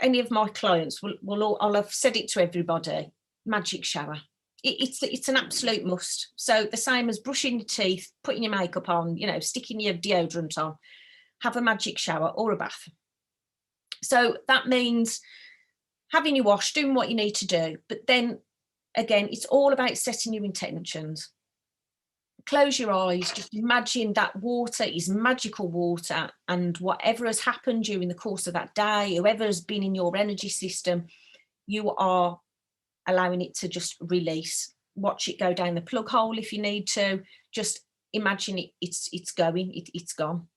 any of my clients I'll have said it to everybody, magic shower. It's an absolute must. So the same as brushing your teeth, putting your makeup on, you know, sticking your deodorant on, have a magic shower or a bath. So that means having your wash, doing what you need to do. But then again, it's all about setting your intentions. Close your eyes, just imagine that water is magical water, and whatever has happened during the course of that day, whoever has been in your energy system, you are allowing it to just release. Watch it go down the plug hole if you need to. Just imagine it's going, it's gone.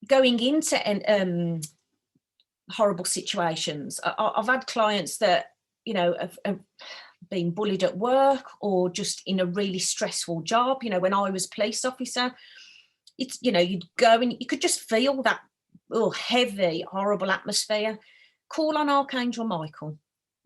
Going into horrible situations. I've had clients that, you know, have been bullied at work, or just in a really stressful job. You know, when I was police officer, it's, you know, you'd go and you could just feel that heavy, horrible atmosphere. Call on Archangel Michael.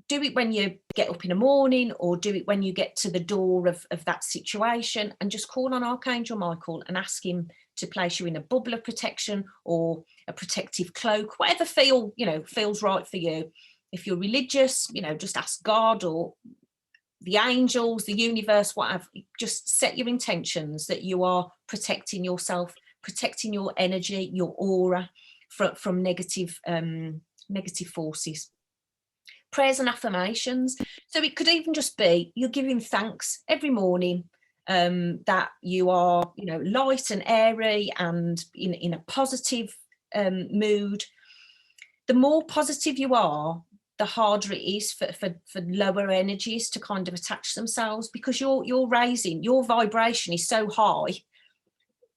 Do it when you get up in the morning, or do it when you get to the door of that situation, and just call on Archangel Michael and ask him to place you in a bubble of protection or a protective cloak, whatever feels right for you. If you're religious, you know, just ask God or the angels, the universe, whatever. Just set your intentions that you are protecting yourself, protecting your energy, your aura from negative forces. Prayers and affirmations. So it could even just be you're giving thanks every morning that you are, you know, light and airy and in a positive mood. The more positive you are, the harder it is for lower energies to kind of attach themselves, because you're raising, your vibration is so high,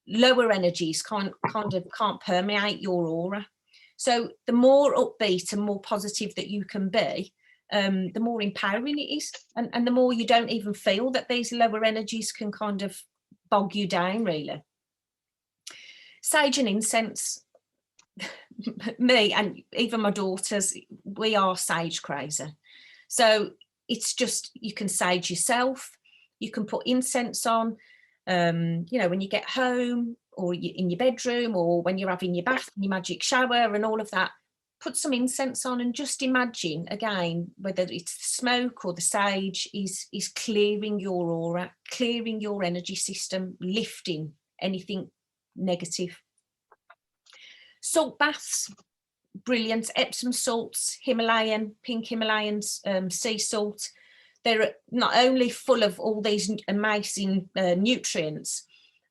lower energies can't permeate your aura. So the more upbeat and more positive that you can be, the more empowering it is, and the more you don't even feel that these lower energies can kind of bog you down, really. Sage and incense, me and even my daughters, we are sage crazy. So it's just, you can sage yourself, you can put incense on, you know, when you get home, or in your bedroom, or when you're having your bath and your magic shower and all of that. Put some incense on and just imagine, again, whether it's the smoke or the sage is clearing your aura, clearing your energy system, lifting anything negative. Salt baths, brilliant. Epsom salts, Himalayan, pink Himalayan sea salt. They're not only full of all these amazing nutrients,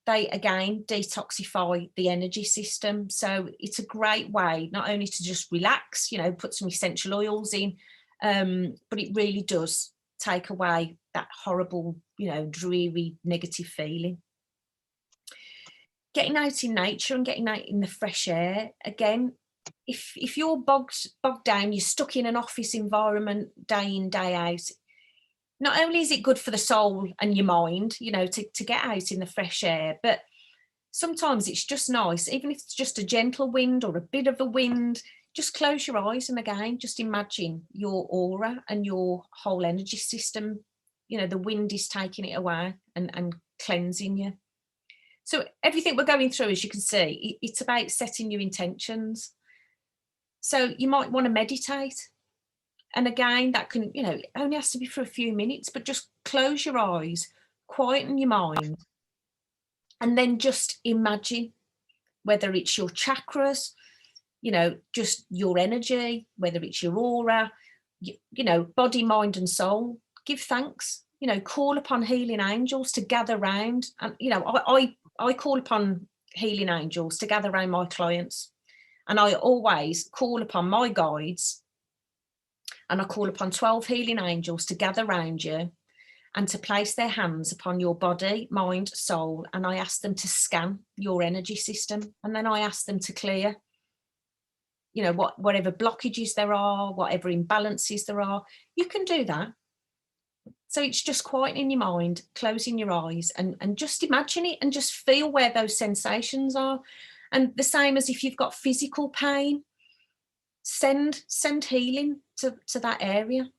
they again detoxify the energy system. So it's a great way not only to just relax, you know, put some essential oils in, but it really does take away that horrible, you know, dreary, negative feeling. Getting out in nature and getting out in the fresh air, again, if you're bogged down, you're stuck in an office environment day in, day out, not only is it good for the soul and your mind, you know, to get out in the fresh air, but sometimes it's just nice, even if it's just a gentle wind or a bit of a wind, just close your eyes and again, just imagine your aura and your whole energy system, you know, the wind is taking it away and cleansing you. So everything we're going through, as you can see, it's about setting your intentions. So you might want to meditate. And again, that can, you know, it only has to be for a few minutes, but just close your eyes, quieten your mind, and then just imagine, whether it's your chakras, you know, just your energy, whether it's your aura, you know, body, mind and soul. Give thanks, you know, call upon healing angels to gather round. And, you know, I call upon healing angels to gather around my clients. And I always call upon my guides, and I call upon 12 healing angels to gather around you and to place their hands upon your body, mind, soul. And I ask them to scan your energy system. And then I ask them to clear, you know, whatever blockages there are, whatever imbalances there are. You can do that. So it's just quieting your mind, closing your eyes and just imagine it and just feel where those sensations are. And the same as if you've got physical pain, send healing to that area.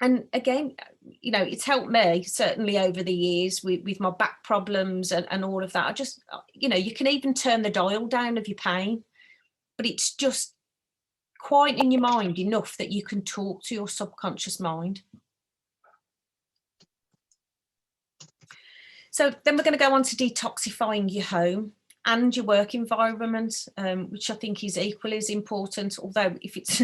And again, you know, it's helped me certainly over the years with my back problems and all of that. I just, you know, you can even turn the dial down of your pain, but it's just quieting your mind enough that you can talk to your subconscious mind. So then we're going to go on to detoxifying your home and your work environment, which I think is equally as important. Although if it's,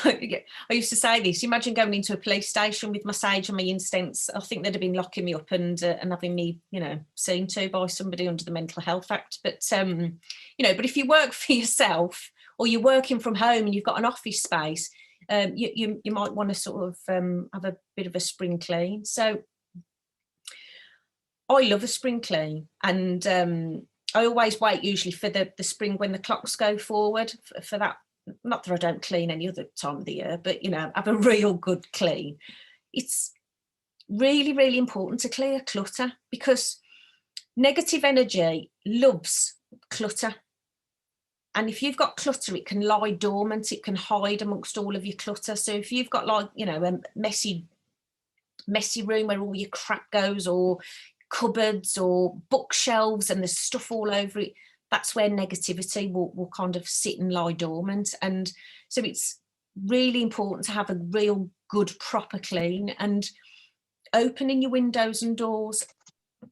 I used to say this, imagine going into a police station with my sage and my incense. I think they'd have been locking me up and having me, you know, seen to by somebody under the Mental Health Act. But, you know, but if you work for yourself or you're working from home and you've got an office space, you might want to sort of have a bit of a spring clean. So I love a spring clean, and I always wait usually for the spring when the clocks go forward for that. Not that I don't clean any other time of the year, but, you know, have a real good clean. It's really, really important to clear clutter, because negative energy loves clutter. And if you've got clutter, it can lie dormant, it can hide amongst all of your clutter. So if you've got, like, you know, a messy room where all your crap goes, or cupboards or bookshelves and there's stuff all over it, that's where negativity will kind of sit and lie dormant. And so it's really important to have a real good proper clean, and opening your windows and doors.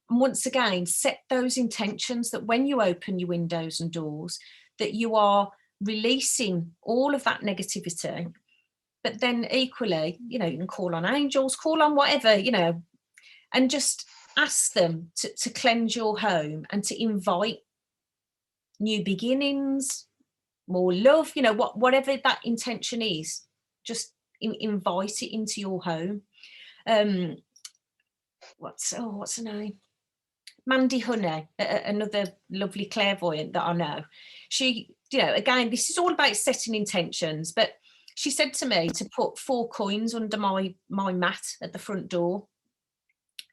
And once again, set those intentions that when you open your windows and doors, that you are releasing all of that negativity. But then equally, you know, you can call on angels, call on whatever, you know, and just ask them to cleanse your home and to invite new beginnings, more love, you know, whatever that intention is, just invite it into your home. What's her name? Mandy Honey, another lovely clairvoyant that I know. She, you know, again, this is all about setting intentions, but she said to me to put 4 coins under my mat at the front door.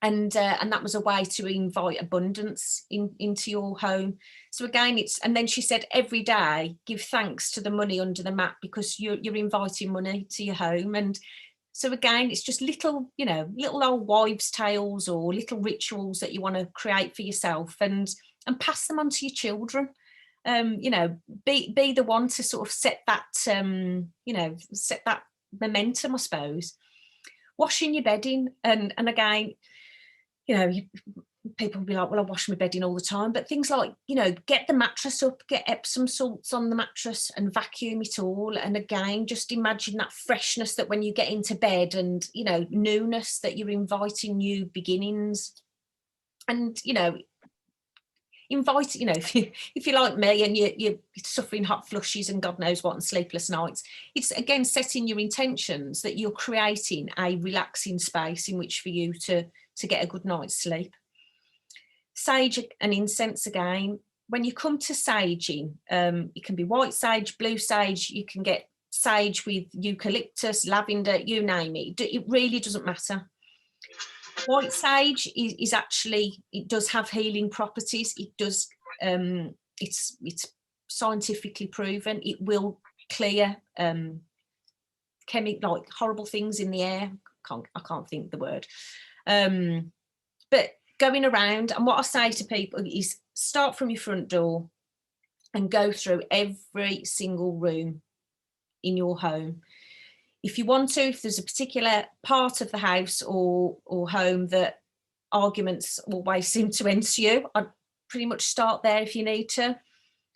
And that was a way to invite abundance into your home. So again, and then she said every day give thanks to the money under the mat, because you're inviting money to your home. And so again, it's just little, you know, little old wives' tales or little rituals that you want to create for yourself, and pass them on to your children. You know, be the one to sort of set that, you know, set that momentum, I suppose. Washing your bedding, and again, you know, people will be like, well, I wash my bedding all the time, but things like, you know, get the mattress up, get Epsom salts on the mattress and vacuum it all. And again, just imagine that freshness, that when you get into bed, and, you know, newness, that you're inviting new beginnings. And, you know, invite, you know, if you're like me and you're suffering hot flushes and God knows what, and sleepless nights, it's again setting your intentions that you're creating a relaxing space in which for you to get a good night's sleep. Sage and incense, again, when you come to saging, it can be white sage, blue sage, you can get sage with eucalyptus, lavender, you name it. It really doesn't matter. White sage is actually, it does have healing properties. It does, it's scientifically proven. It will clear like horrible things in the air. I can't think the word. But going around, and what I say to people is start from your front door and go through every single room in your home. If you want to, if there's a particular part of the house or home that arguments always seem to ensue, I'd pretty much start there if you need to,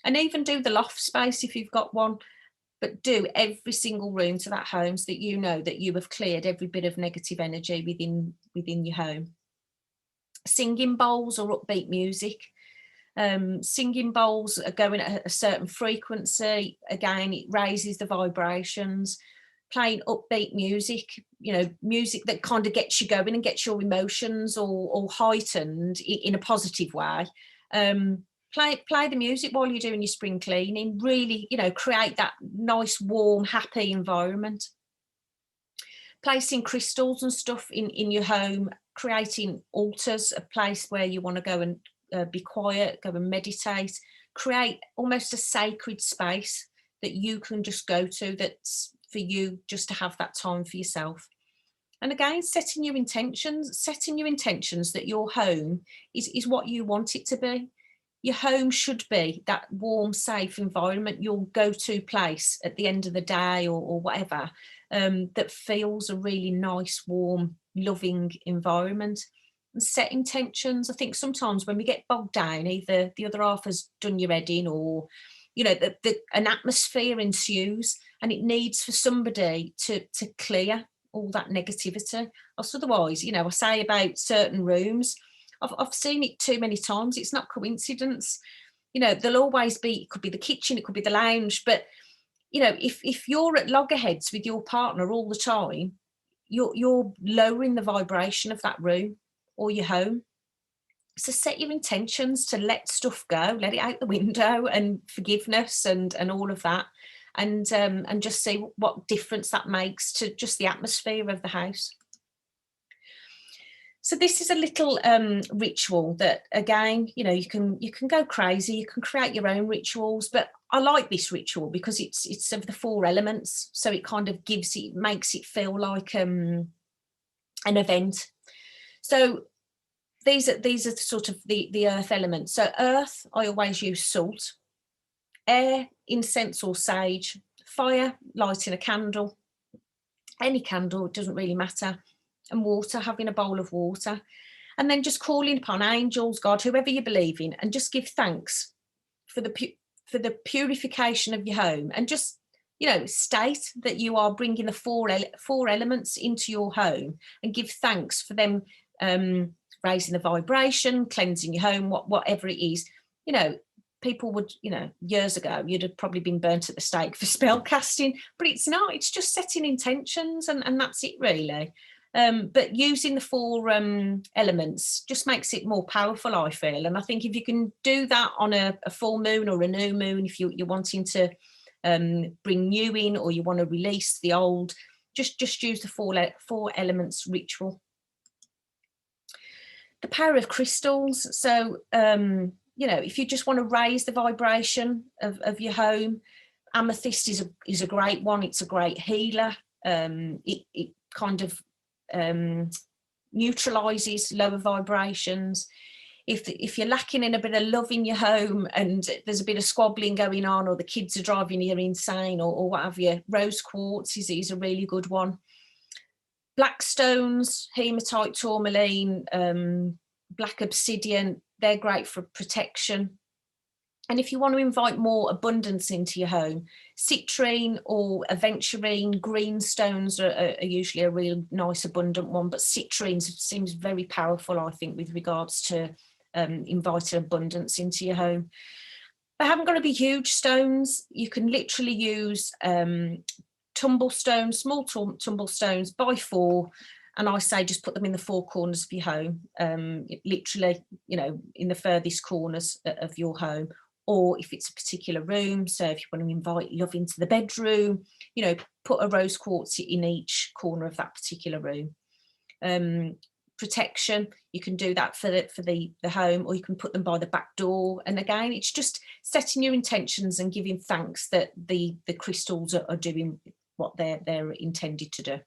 and even do the loft space if you've got one. But do every single room to that home so that you know that you have cleared every bit of negative energy within your home. Singing bowls or upbeat music. Singing bowls are going at a certain frequency. Again, it raises the vibrations. Playing upbeat music, you know, music that kind of gets you going and gets your emotions all heightened in a positive way. Play the music while you're doing your spring cleaning. Really, you know, create that nice, warm, happy environment. Placing crystals and stuff in your home, creating altars, a place where you want to go and be quiet, go and meditate. Create almost a sacred space that you can just go to, that's for you just to have that time for yourself. And again, setting your intentions that your home is what you want it to be. Your home should be that warm, safe environment, your go-to place at the end of the day or whatever, that feels a really nice, warm, loving environment. And set intentions. I think sometimes when we get bogged down, either the other half has done your head in, or, you know, an atmosphere ensues, and it needs for somebody to clear all that negativity. Else otherwise, you know, I say about certain rooms, I've seen it too many times. It's not coincidence. You know, there'll always be, it could be the kitchen, it could be the lounge, but, you know, if you're at loggerheads with your partner all the time, you're lowering the vibration of that room or your home. So set your intentions to let stuff go, let it out the window, and forgiveness and all of that, and just see what difference that makes to just the atmosphere of the house. So this is a little ritual that, again, you know, you can go crazy, you can create your own rituals, but I like this ritual because it's of the 4 elements, so it kind of makes it feel like an event. So these are sort of the earth elements. So earth, I always use salt. Air, incense or sage. Fire, lighting a candle. Any candle, it doesn't really matter. And water, having a bowl of water. And then just calling upon angels, God, whoever you believe in, and just give thanks for the purification of your home. And just, you know, state that you are bringing the four elements into your home, and give thanks for them raising the vibration, cleansing your home, whatever it is. You know, people would, you know, years ago, you'd have probably been burnt at the stake for spell casting, but it's not. It's just setting intentions, and that's it, really. But using the 4 elements just makes it more powerful, I feel. And I think if you can do that on a full moon or a new moon, if you're wanting to bring new in, or you want to release the old, just use the 4 elements ritual. The power of crystals. So, you know, if you just want to raise the vibration of your home, amethyst is a great one. It's a great healer. It kind of neutralizes lower vibrations. If you're lacking in a bit of love in your home and there's a bit of squabbling going on, or the kids are driving you insane, or what have you, rose quartz is a really good one. Black stones, hematite, tourmaline, black obsidian, they're great for protection. And if you want to invite more abundance into your home, citrine or aventurine, green stones are usually a real nice abundant one, but citrine seems very powerful, I think, with regards to inviting abundance into your home. They haven't got to be huge stones. You can literally use tumble stones, small tumble stones by 4, and I say just put them in the 4 corners of your home, literally, you know, in the furthest corners of your home. Or if it's a particular room, so if you want to invite love into the bedroom, you know, put a rose quartz in each corner of that particular room. Protection, you can do that for the home, or you can put them by the back door. And again, it's just setting your intentions and giving thanks that the crystals are doing what they're intended to do.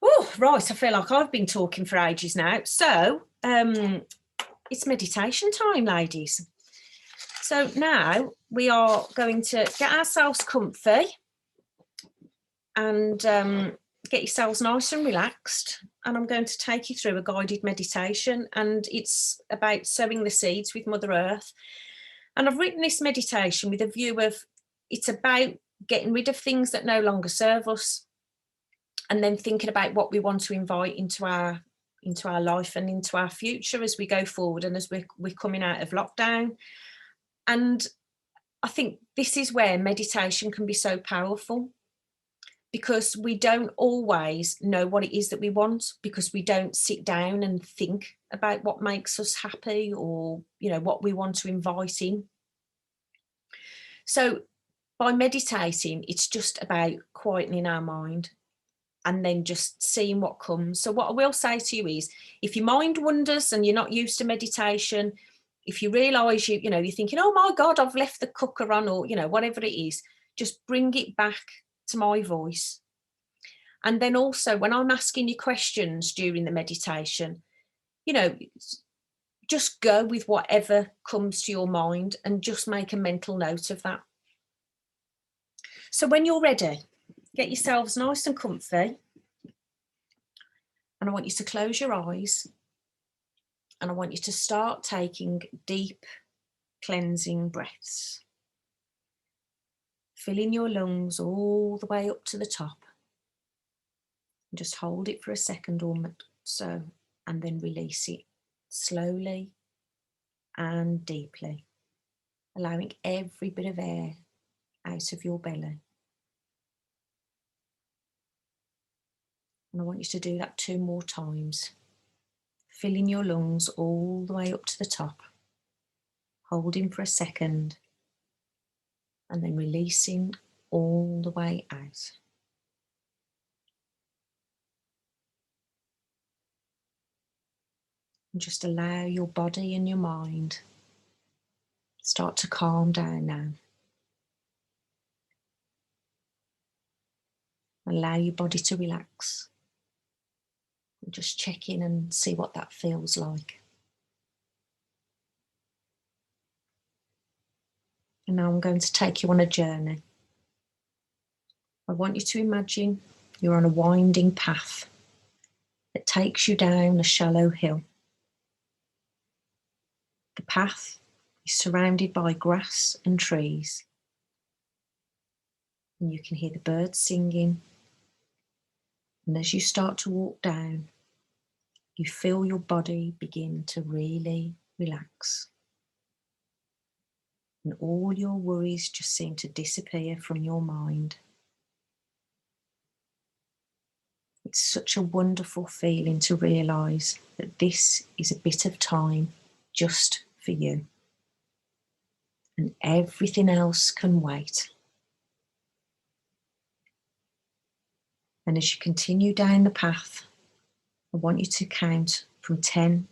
Oh, right, I feel like I've been talking for ages now. So it's meditation time, ladies. So now we are going to get ourselves comfy and get yourselves nice and relaxed. And I'm going to take you through a guided meditation, and it's about sowing the seeds with Mother Earth. And I've written this meditation with a view of, it's about getting rid of things that no longer serve us, and then thinking about what we want to invite into our life and into our future as we go forward, and as we're coming out of lockdown. And I think this is where meditation can be so powerful, because we don't always know what it is that we want, because we don't sit down and think about what makes us happy, or, you know, what we want to invite in. So by meditating, it's just about quietening our mind and then just seeing what comes. So what I will say to you is, if your mind wanders and you're not used to meditation, if you realise you're thinking, oh my God, I've left the cooker on, or, you know, whatever it is, just bring it back to my voice. And then also, when I'm asking you questions during the meditation, you know, just go with whatever comes to your mind and just make a mental note of that. So when you're ready, get yourselves nice and comfy, and I want you to close your eyes, and I want you to start taking deep cleansing breaths, filling your lungs all the way up to the top. And just hold it for a second or so, and then release it slowly and deeply, allowing every bit of air out of your belly. And I want you to do that 2 more times, filling your lungs all the way up to the top, holding for a second, and then releasing all the way out. And just allow your body and your mind start to calm down now. Allow your body to relax. And just check in and see what that feels like. And now I'm going to take you on a journey. I want you to imagine you're on a winding path that takes you down a shallow hill. The path is surrounded by grass and trees. And you can hear the birds singing. And as you start to walk down, you feel your body begin to really relax. And all your worries just seem to disappear from your mind. It's such a wonderful feeling to realise that this is a bit of time just for you. And everything else can wait. And as you continue down the path, I want you to count from 10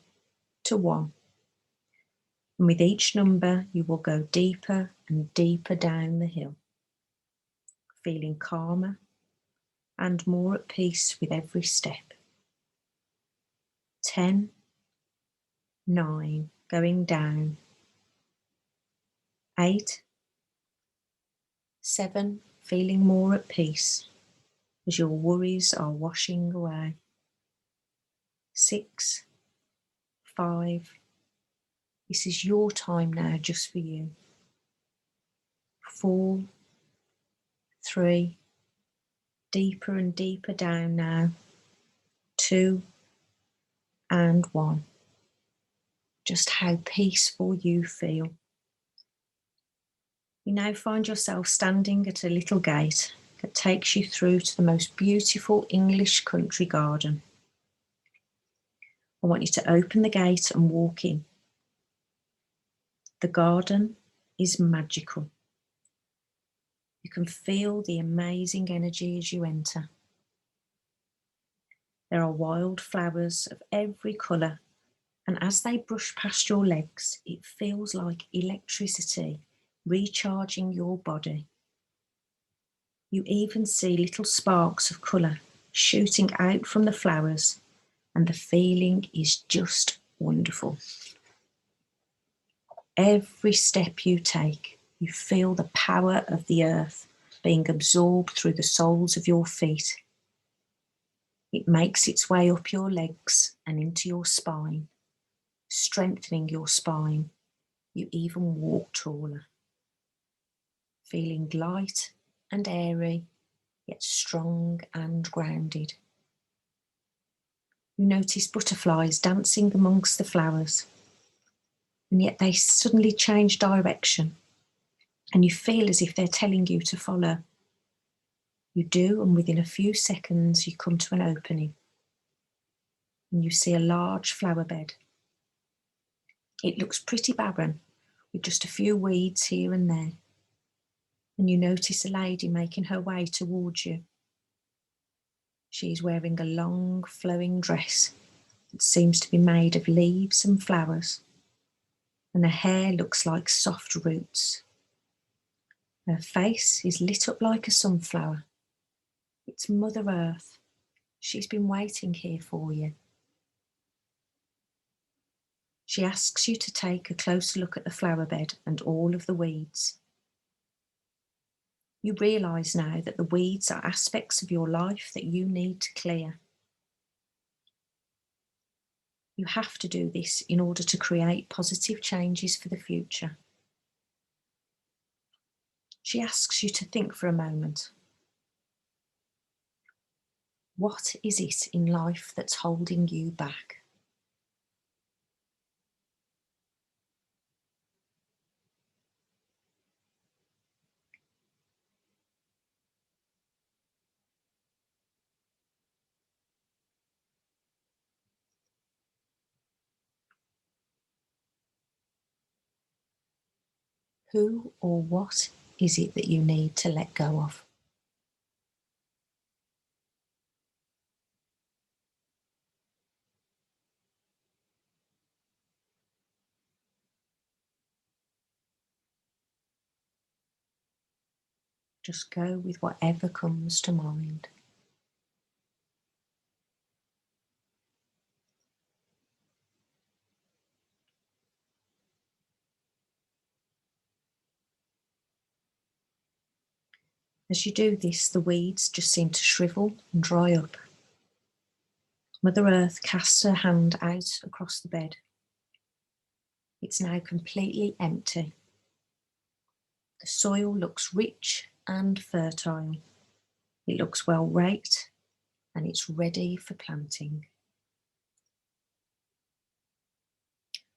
to 1. And with each number, you will go deeper and deeper down the hill, feeling calmer and more at peace with every step. 10, 9, going down. 8, 7, feeling more at peace as your worries are washing away. 6, 5, this is your time now just for you. 4, 3, deeper and deeper down now. 2 and 1. Just how peaceful you feel. You now find yourself standing at a little gate that takes you through to the most beautiful English country garden. I want you to open the gate and walk in. The garden is magical. You can feel the amazing energy as you enter. There are wild flowers of every colour, and as they brush past your legs, it feels like electricity recharging your body. You even see little sparks of colour shooting out from the flowers, and the feeling is just wonderful. Every step you take, you feel the power of the earth being absorbed through the soles of your feet. It makes its way up your legs and into your spine, strengthening your spine. You even walk taller, feeling light and airy, yet strong and grounded. You notice butterflies dancing amongst the flowers, and yet they suddenly change direction, and you feel as if they're telling you to follow. You do, and within a few seconds you come to an opening, and you see a large flower bed. It looks pretty barren, with just a few weeds here and there, and you notice a lady making her way towards you. She is wearing a long flowing dress that seems to be made of leaves and flowers, and her hair looks like soft roots. Her face is lit up like a sunflower. It's Mother Earth. She's been waiting here for you. She asks you to take a closer look at the flower bed and all of the weeds. You realise now that the weeds are aspects of your life that you need to clear. You have to do this in order to create positive changes for the future. She asks you to think for a moment. What is it in life that's holding you back? Who or what is it that you need to let go of? Just go with whatever comes to mind. As you do this, the weeds just seem to shrivel and dry up. Mother Earth casts her hand out across the bed. It's now completely empty. The soil looks rich and fertile. It looks well raked and it's ready for planting.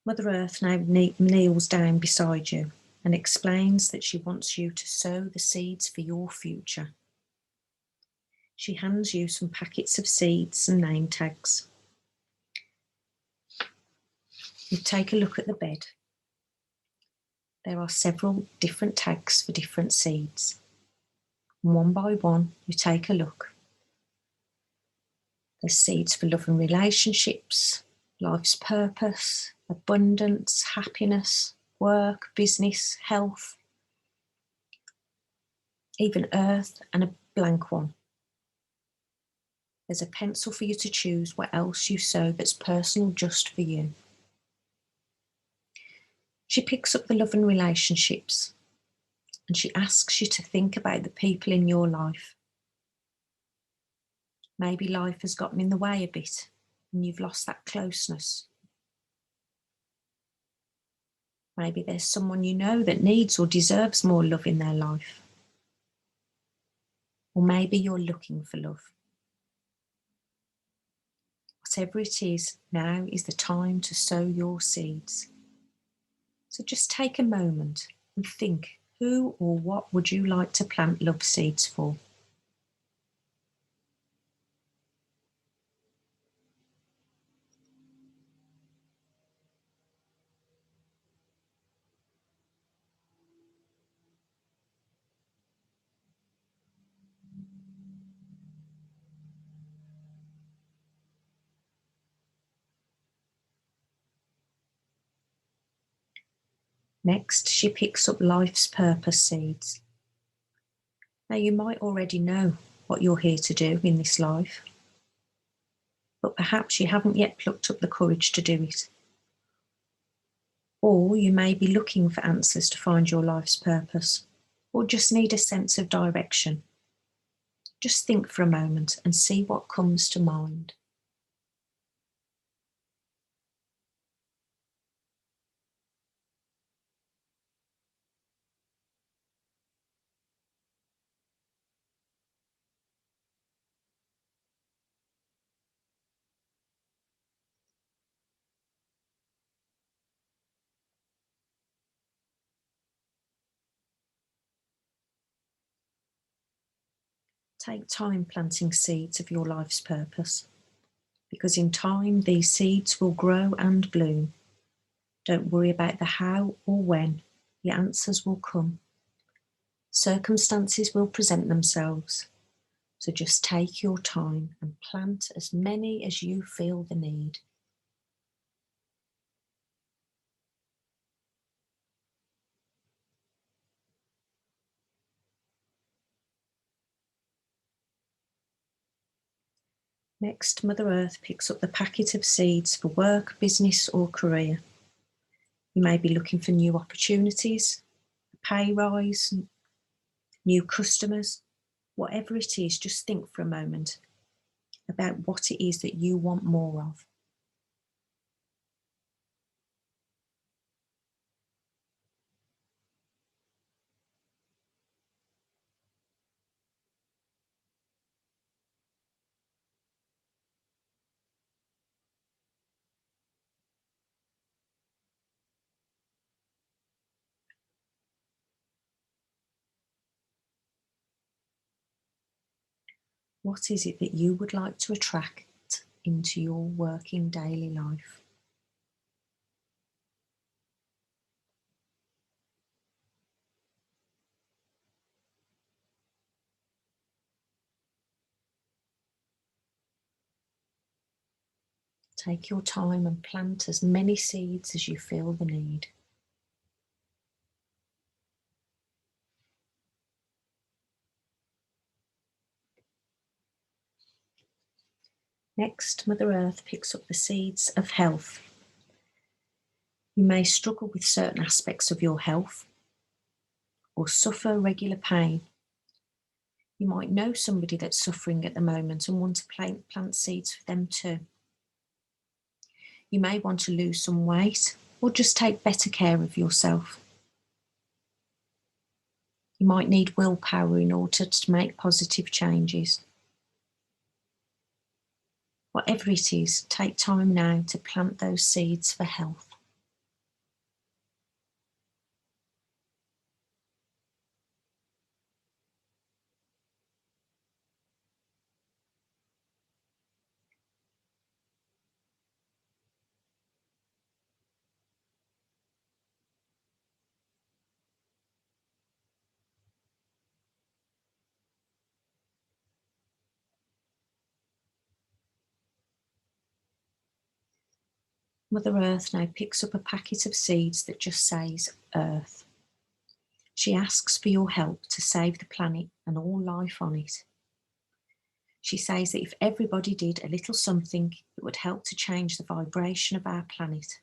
Mother Earth now kneels down beside you and explains that she wants you to sow the seeds for your future. She hands you some packets of seeds and name tags. You take a look at the bed. There are several different tags for different seeds. One by one, you take a look. There's seeds for love and relationships, life's purpose, abundance, happiness, work, business, health, even earth, and a blank one. There's a pencil for you to choose what else you sow that's personal just for you. She picks up the love and relationships and she asks you to think about the people in your life. Maybe life has gotten in the way a bit and you've lost that closeness. Maybe there's someone you know that needs or deserves more love in their life. Or maybe you're looking for love. Whatever it is, now is the time to sow your seeds. So just take a moment and think, who or what would you like to plant love seeds for? Next, she picks up life's purpose seeds. Now, you might already know what you're here to do in this life, but perhaps you haven't yet plucked up the courage to do it. Or you may be looking for answers to find your life's purpose, or just need a sense of direction. Just think for a moment and see what comes to mind. Take time planting seeds of your life's purpose, because in time these seeds will grow and bloom. Don't worry about the how or when, the answers will come. Circumstances will present themselves, so just take your time and plant as many as you feel the need. Next, Mother Earth picks up the packet of seeds for work, business or career. You may be looking for new opportunities, a pay rise, new customers. Whatever it is, just think for a moment about what it is that you want more of. What is it that you would like to attract into your working daily life? Take your time and plant as many seeds as you feel the need. Next, Mother Earth picks up the seeds of health. You may struggle with certain aspects of your health or suffer regular pain. You might know somebody that's suffering at the moment and want to plant seeds for them too. You may want to lose some weight or just take better care of yourself. You might need willpower in order to make positive changes. Whatever it is, take time now to plant those seeds for health. Mother Earth now picks up a packet of seeds that just says Earth. She asks for your help to save the planet and all life on it. She says that if everybody did a little something, it would help to change the vibration of our planet.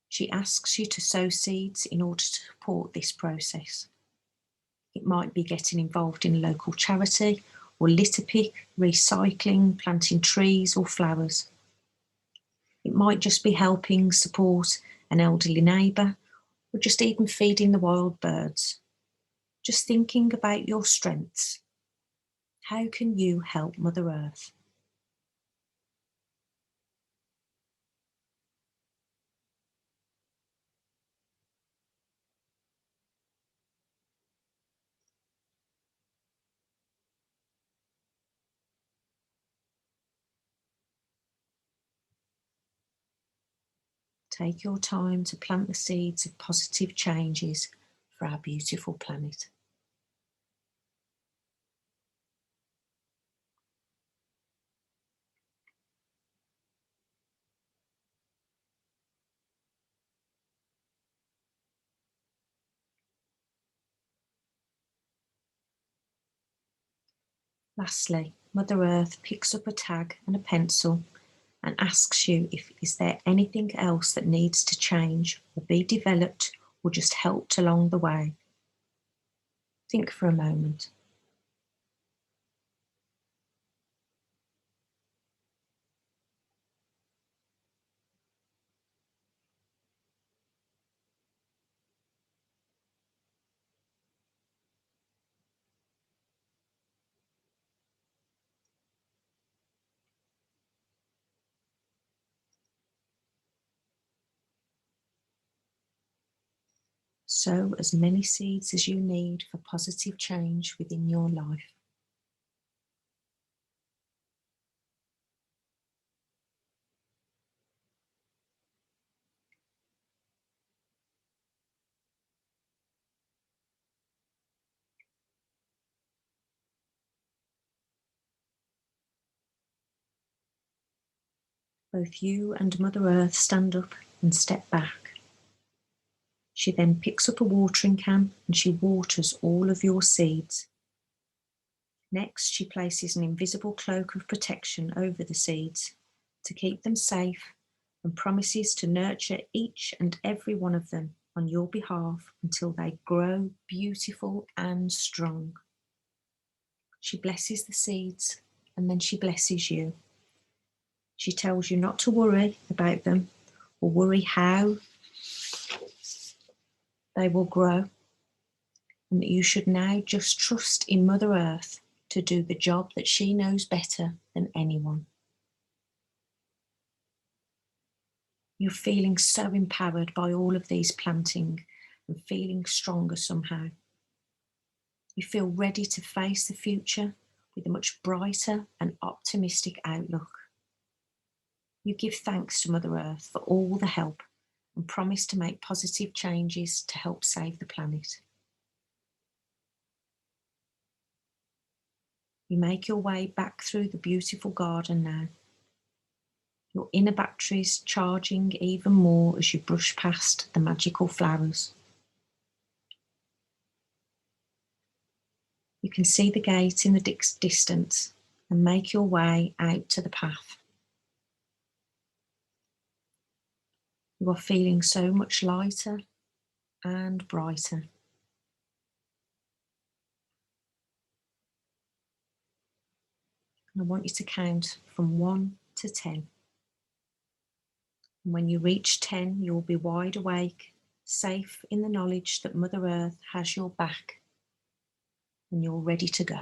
She asks you to sow seeds in order to support this process. It might be getting involved in a local charity, or litter pick, recycling, planting trees or flowers. It might just be helping support an elderly neighbour, or just even feeding the wild birds. Just thinking about your strengths. How can you help Mother Earth? Take your time to plant the seeds of positive changes for our beautiful planet. Lastly, Mother Earth picks up a tag and a pencil and asks you if is there anything else that needs to change or be developed or just helped along the way. Think for a moment. Sow as many seeds as you need for positive change within your life. Both you and Mother Earth stand up and step back. She then picks up a watering can and she waters all of your seeds. Next, she places an invisible cloak of protection over the seeds to keep them safe and promises to nurture each and every one of them on your behalf until they grow beautiful and strong. She blesses the seeds and then she blesses you. She tells you not to worry about them or worry how they will grow, and that you should now just trust in Mother Earth to do the job that she knows better than anyone. You're feeling so empowered by all of these planting and feeling stronger somehow. You feel ready to face the future with a much brighter and optimistic outlook. You give thanks to Mother Earth for all the help and promise to make positive changes to help save the planet. You make your way back through the beautiful garden now. Your inner batteries charging even more as you brush past the magical flowers. You can see the gate in the distance and make your way out to the path. You are feeling so much lighter and brighter. And I want you to count from 1 to 10. And when you reach 10, you'll be wide awake, safe in the knowledge that Mother Earth has your back and you're ready to go.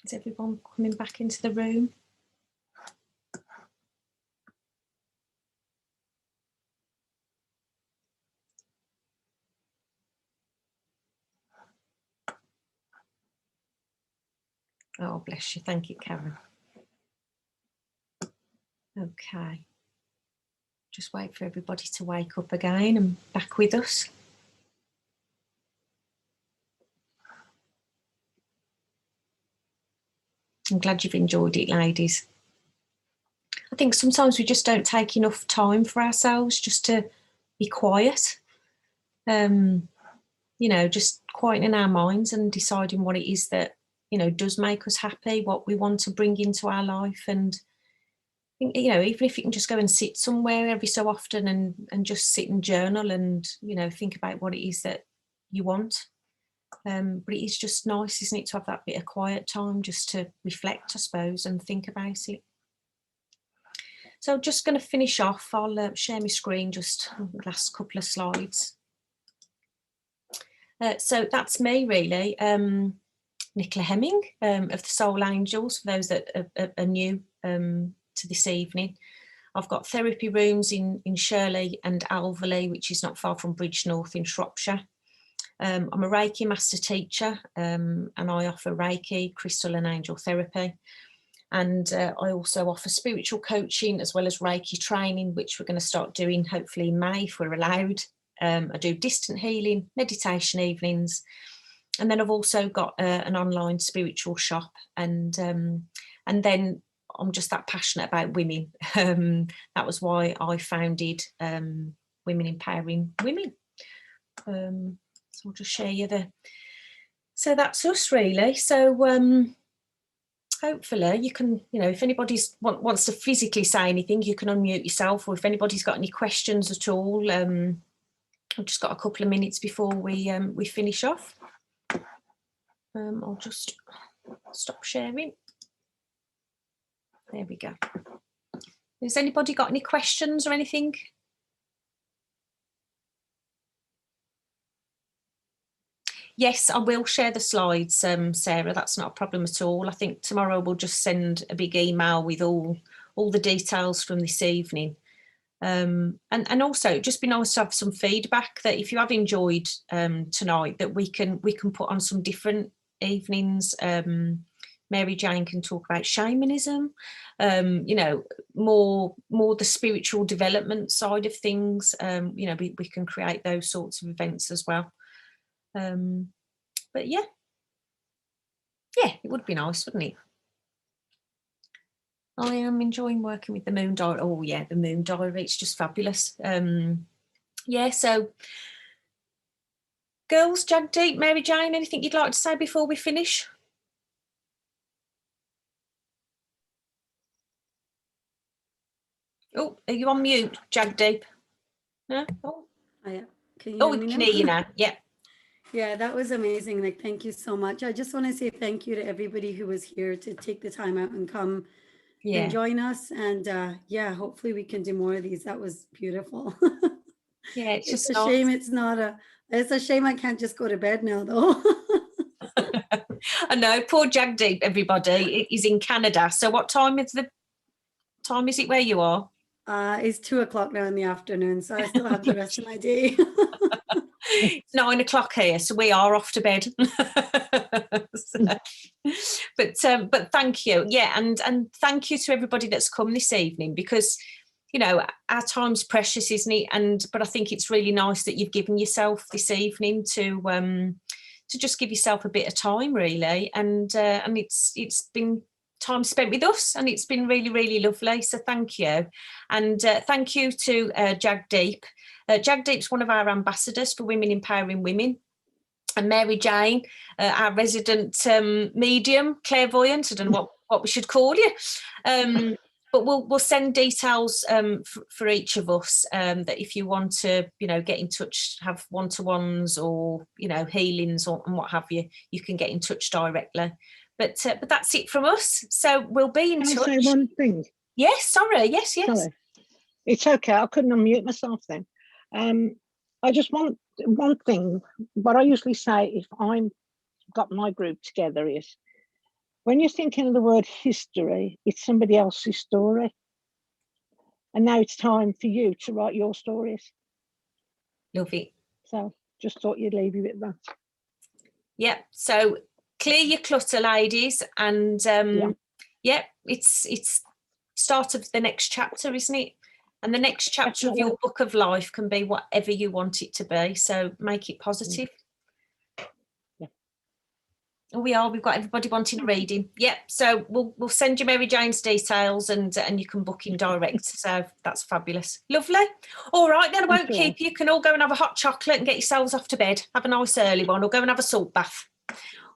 Is everyone coming back into the room? Oh, bless you. Thank you, Karen. Okay. Just wait for everybody to wake up again and back with us. I'm glad you've enjoyed it, ladies. I think sometimes we just don't take enough time for ourselves just to be quiet. You know, just quieting our minds and deciding what it is that, you know, does make us happy, what we want to bring into our life. And, you know, even if you can just go and sit somewhere every so often and just sit and journal and, you know, think about what it is that you want. But it is just nice, isn't it, to have that bit of quiet time just to reflect, I suppose, and think about it. So just going to finish off. I'll share my screen, just the last couple of slides. So that's me, really. Nichola Hemming of the Soul Angels, for those that are new to this evening. I've got therapy rooms in Shirley and Alverley, which is not far from Bridgnorth in Shropshire. I'm a Reiki master teacher, and I offer Reiki, crystal and angel therapy. And I also offer spiritual coaching as well as Reiki training, which we're going to start doing hopefully in May if we're allowed. I do distant healing, meditation evenings. And then I've also got an online spiritual shop. And then I'm just that passionate about women. That was why I founded Women Empowering Women. So I'll just share you so that's us, really. So hopefully you can, you know, if anybody wants to physically say anything, you can unmute yourself, or if anybody's got any questions at all. I've just got a couple of minutes before we finish off. I'll just stop sharing. There we go. Has anybody got any questions or anything? Yes, I will share the slides, Sarah. That's not a problem at all. I think tomorrow we'll just send a big email with all the details from this evening. And also it'd just be nice to have some feedback, that if you have enjoyed tonight, that we can put on some different evenings. Mary Jane can talk about shamanism, you know, more the spiritual development side of things. You know, we can create those sorts of events as well. But yeah, it would be nice, wouldn't it? I am enjoying working with the moon diary. Oh yeah, the moon diary, it's just fabulous. Yeah, so girls, Jagdeep, Mary Jane, anything you'd like to say before we finish? Oh, are you on mute, Jagdeep? No? Oh, Yeah. Can we can hear you now. Yeah. Yeah, that was amazing. Like, thank you so much. I just want to say thank you to everybody who was here to take the time out and come and join us. And yeah, hopefully we can do more of these. That was beautiful. Yeah, it's just a shame it's a shame I can't just go to bed now, though. I know, poor Jagdeep, everybody. He's in Canada. So what time is it where you are? It's 2:00 now in the afternoon, so I still have the rest of my day. It's 9:00 here, so we are off to bed. But thank you, and thank you to everybody that's come this evening, because you know our time's precious, isn't it? But I think it's really nice that you've given yourself this evening to just give yourself a bit of time, really, and it's been time spent with us, and it's been really, really lovely. So thank you, and thank you to Jagdeep. Jagdeep's one of our ambassadors for Women Empowering Women, and Mary Jane, our resident medium, clairvoyant. I don't know what we should call you, but we'll send details for each of us, that if you want to, you know, get in touch, have one-to-ones or, you know, healings and what have you, you can get in touch directly. But that's it from us. So we'll be in touch. Can I say one thing? Yes, sorry. Yes. Sorry. It's okay. I couldn't unmute myself then. I just want one thing. What I usually say if I'm got my group together is when you're thinking of the word history, it's somebody else's story. And now it's time for you to write your stories. Love it. So just thought you'd leave you with that. Yeah, so clear your clutter, ladies, and it's start of the next chapter, isn't it? And the next chapter of your book of life can be whatever you want it to be, so make it positive. Yeah. Oh, we've got everybody wanting a reading. Yep, so we'll send you Mary Jane's details, and you can book in direct. So that's fabulous. Lovely. All right, then I won't keep you. You can all go and have a hot chocolate and get yourselves off to bed. Have a nice early one, or go and have a salt bath.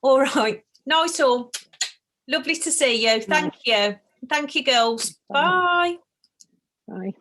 All right, nice all. Lovely to see you. Thank you. Thank you, girls. Bye. Bye.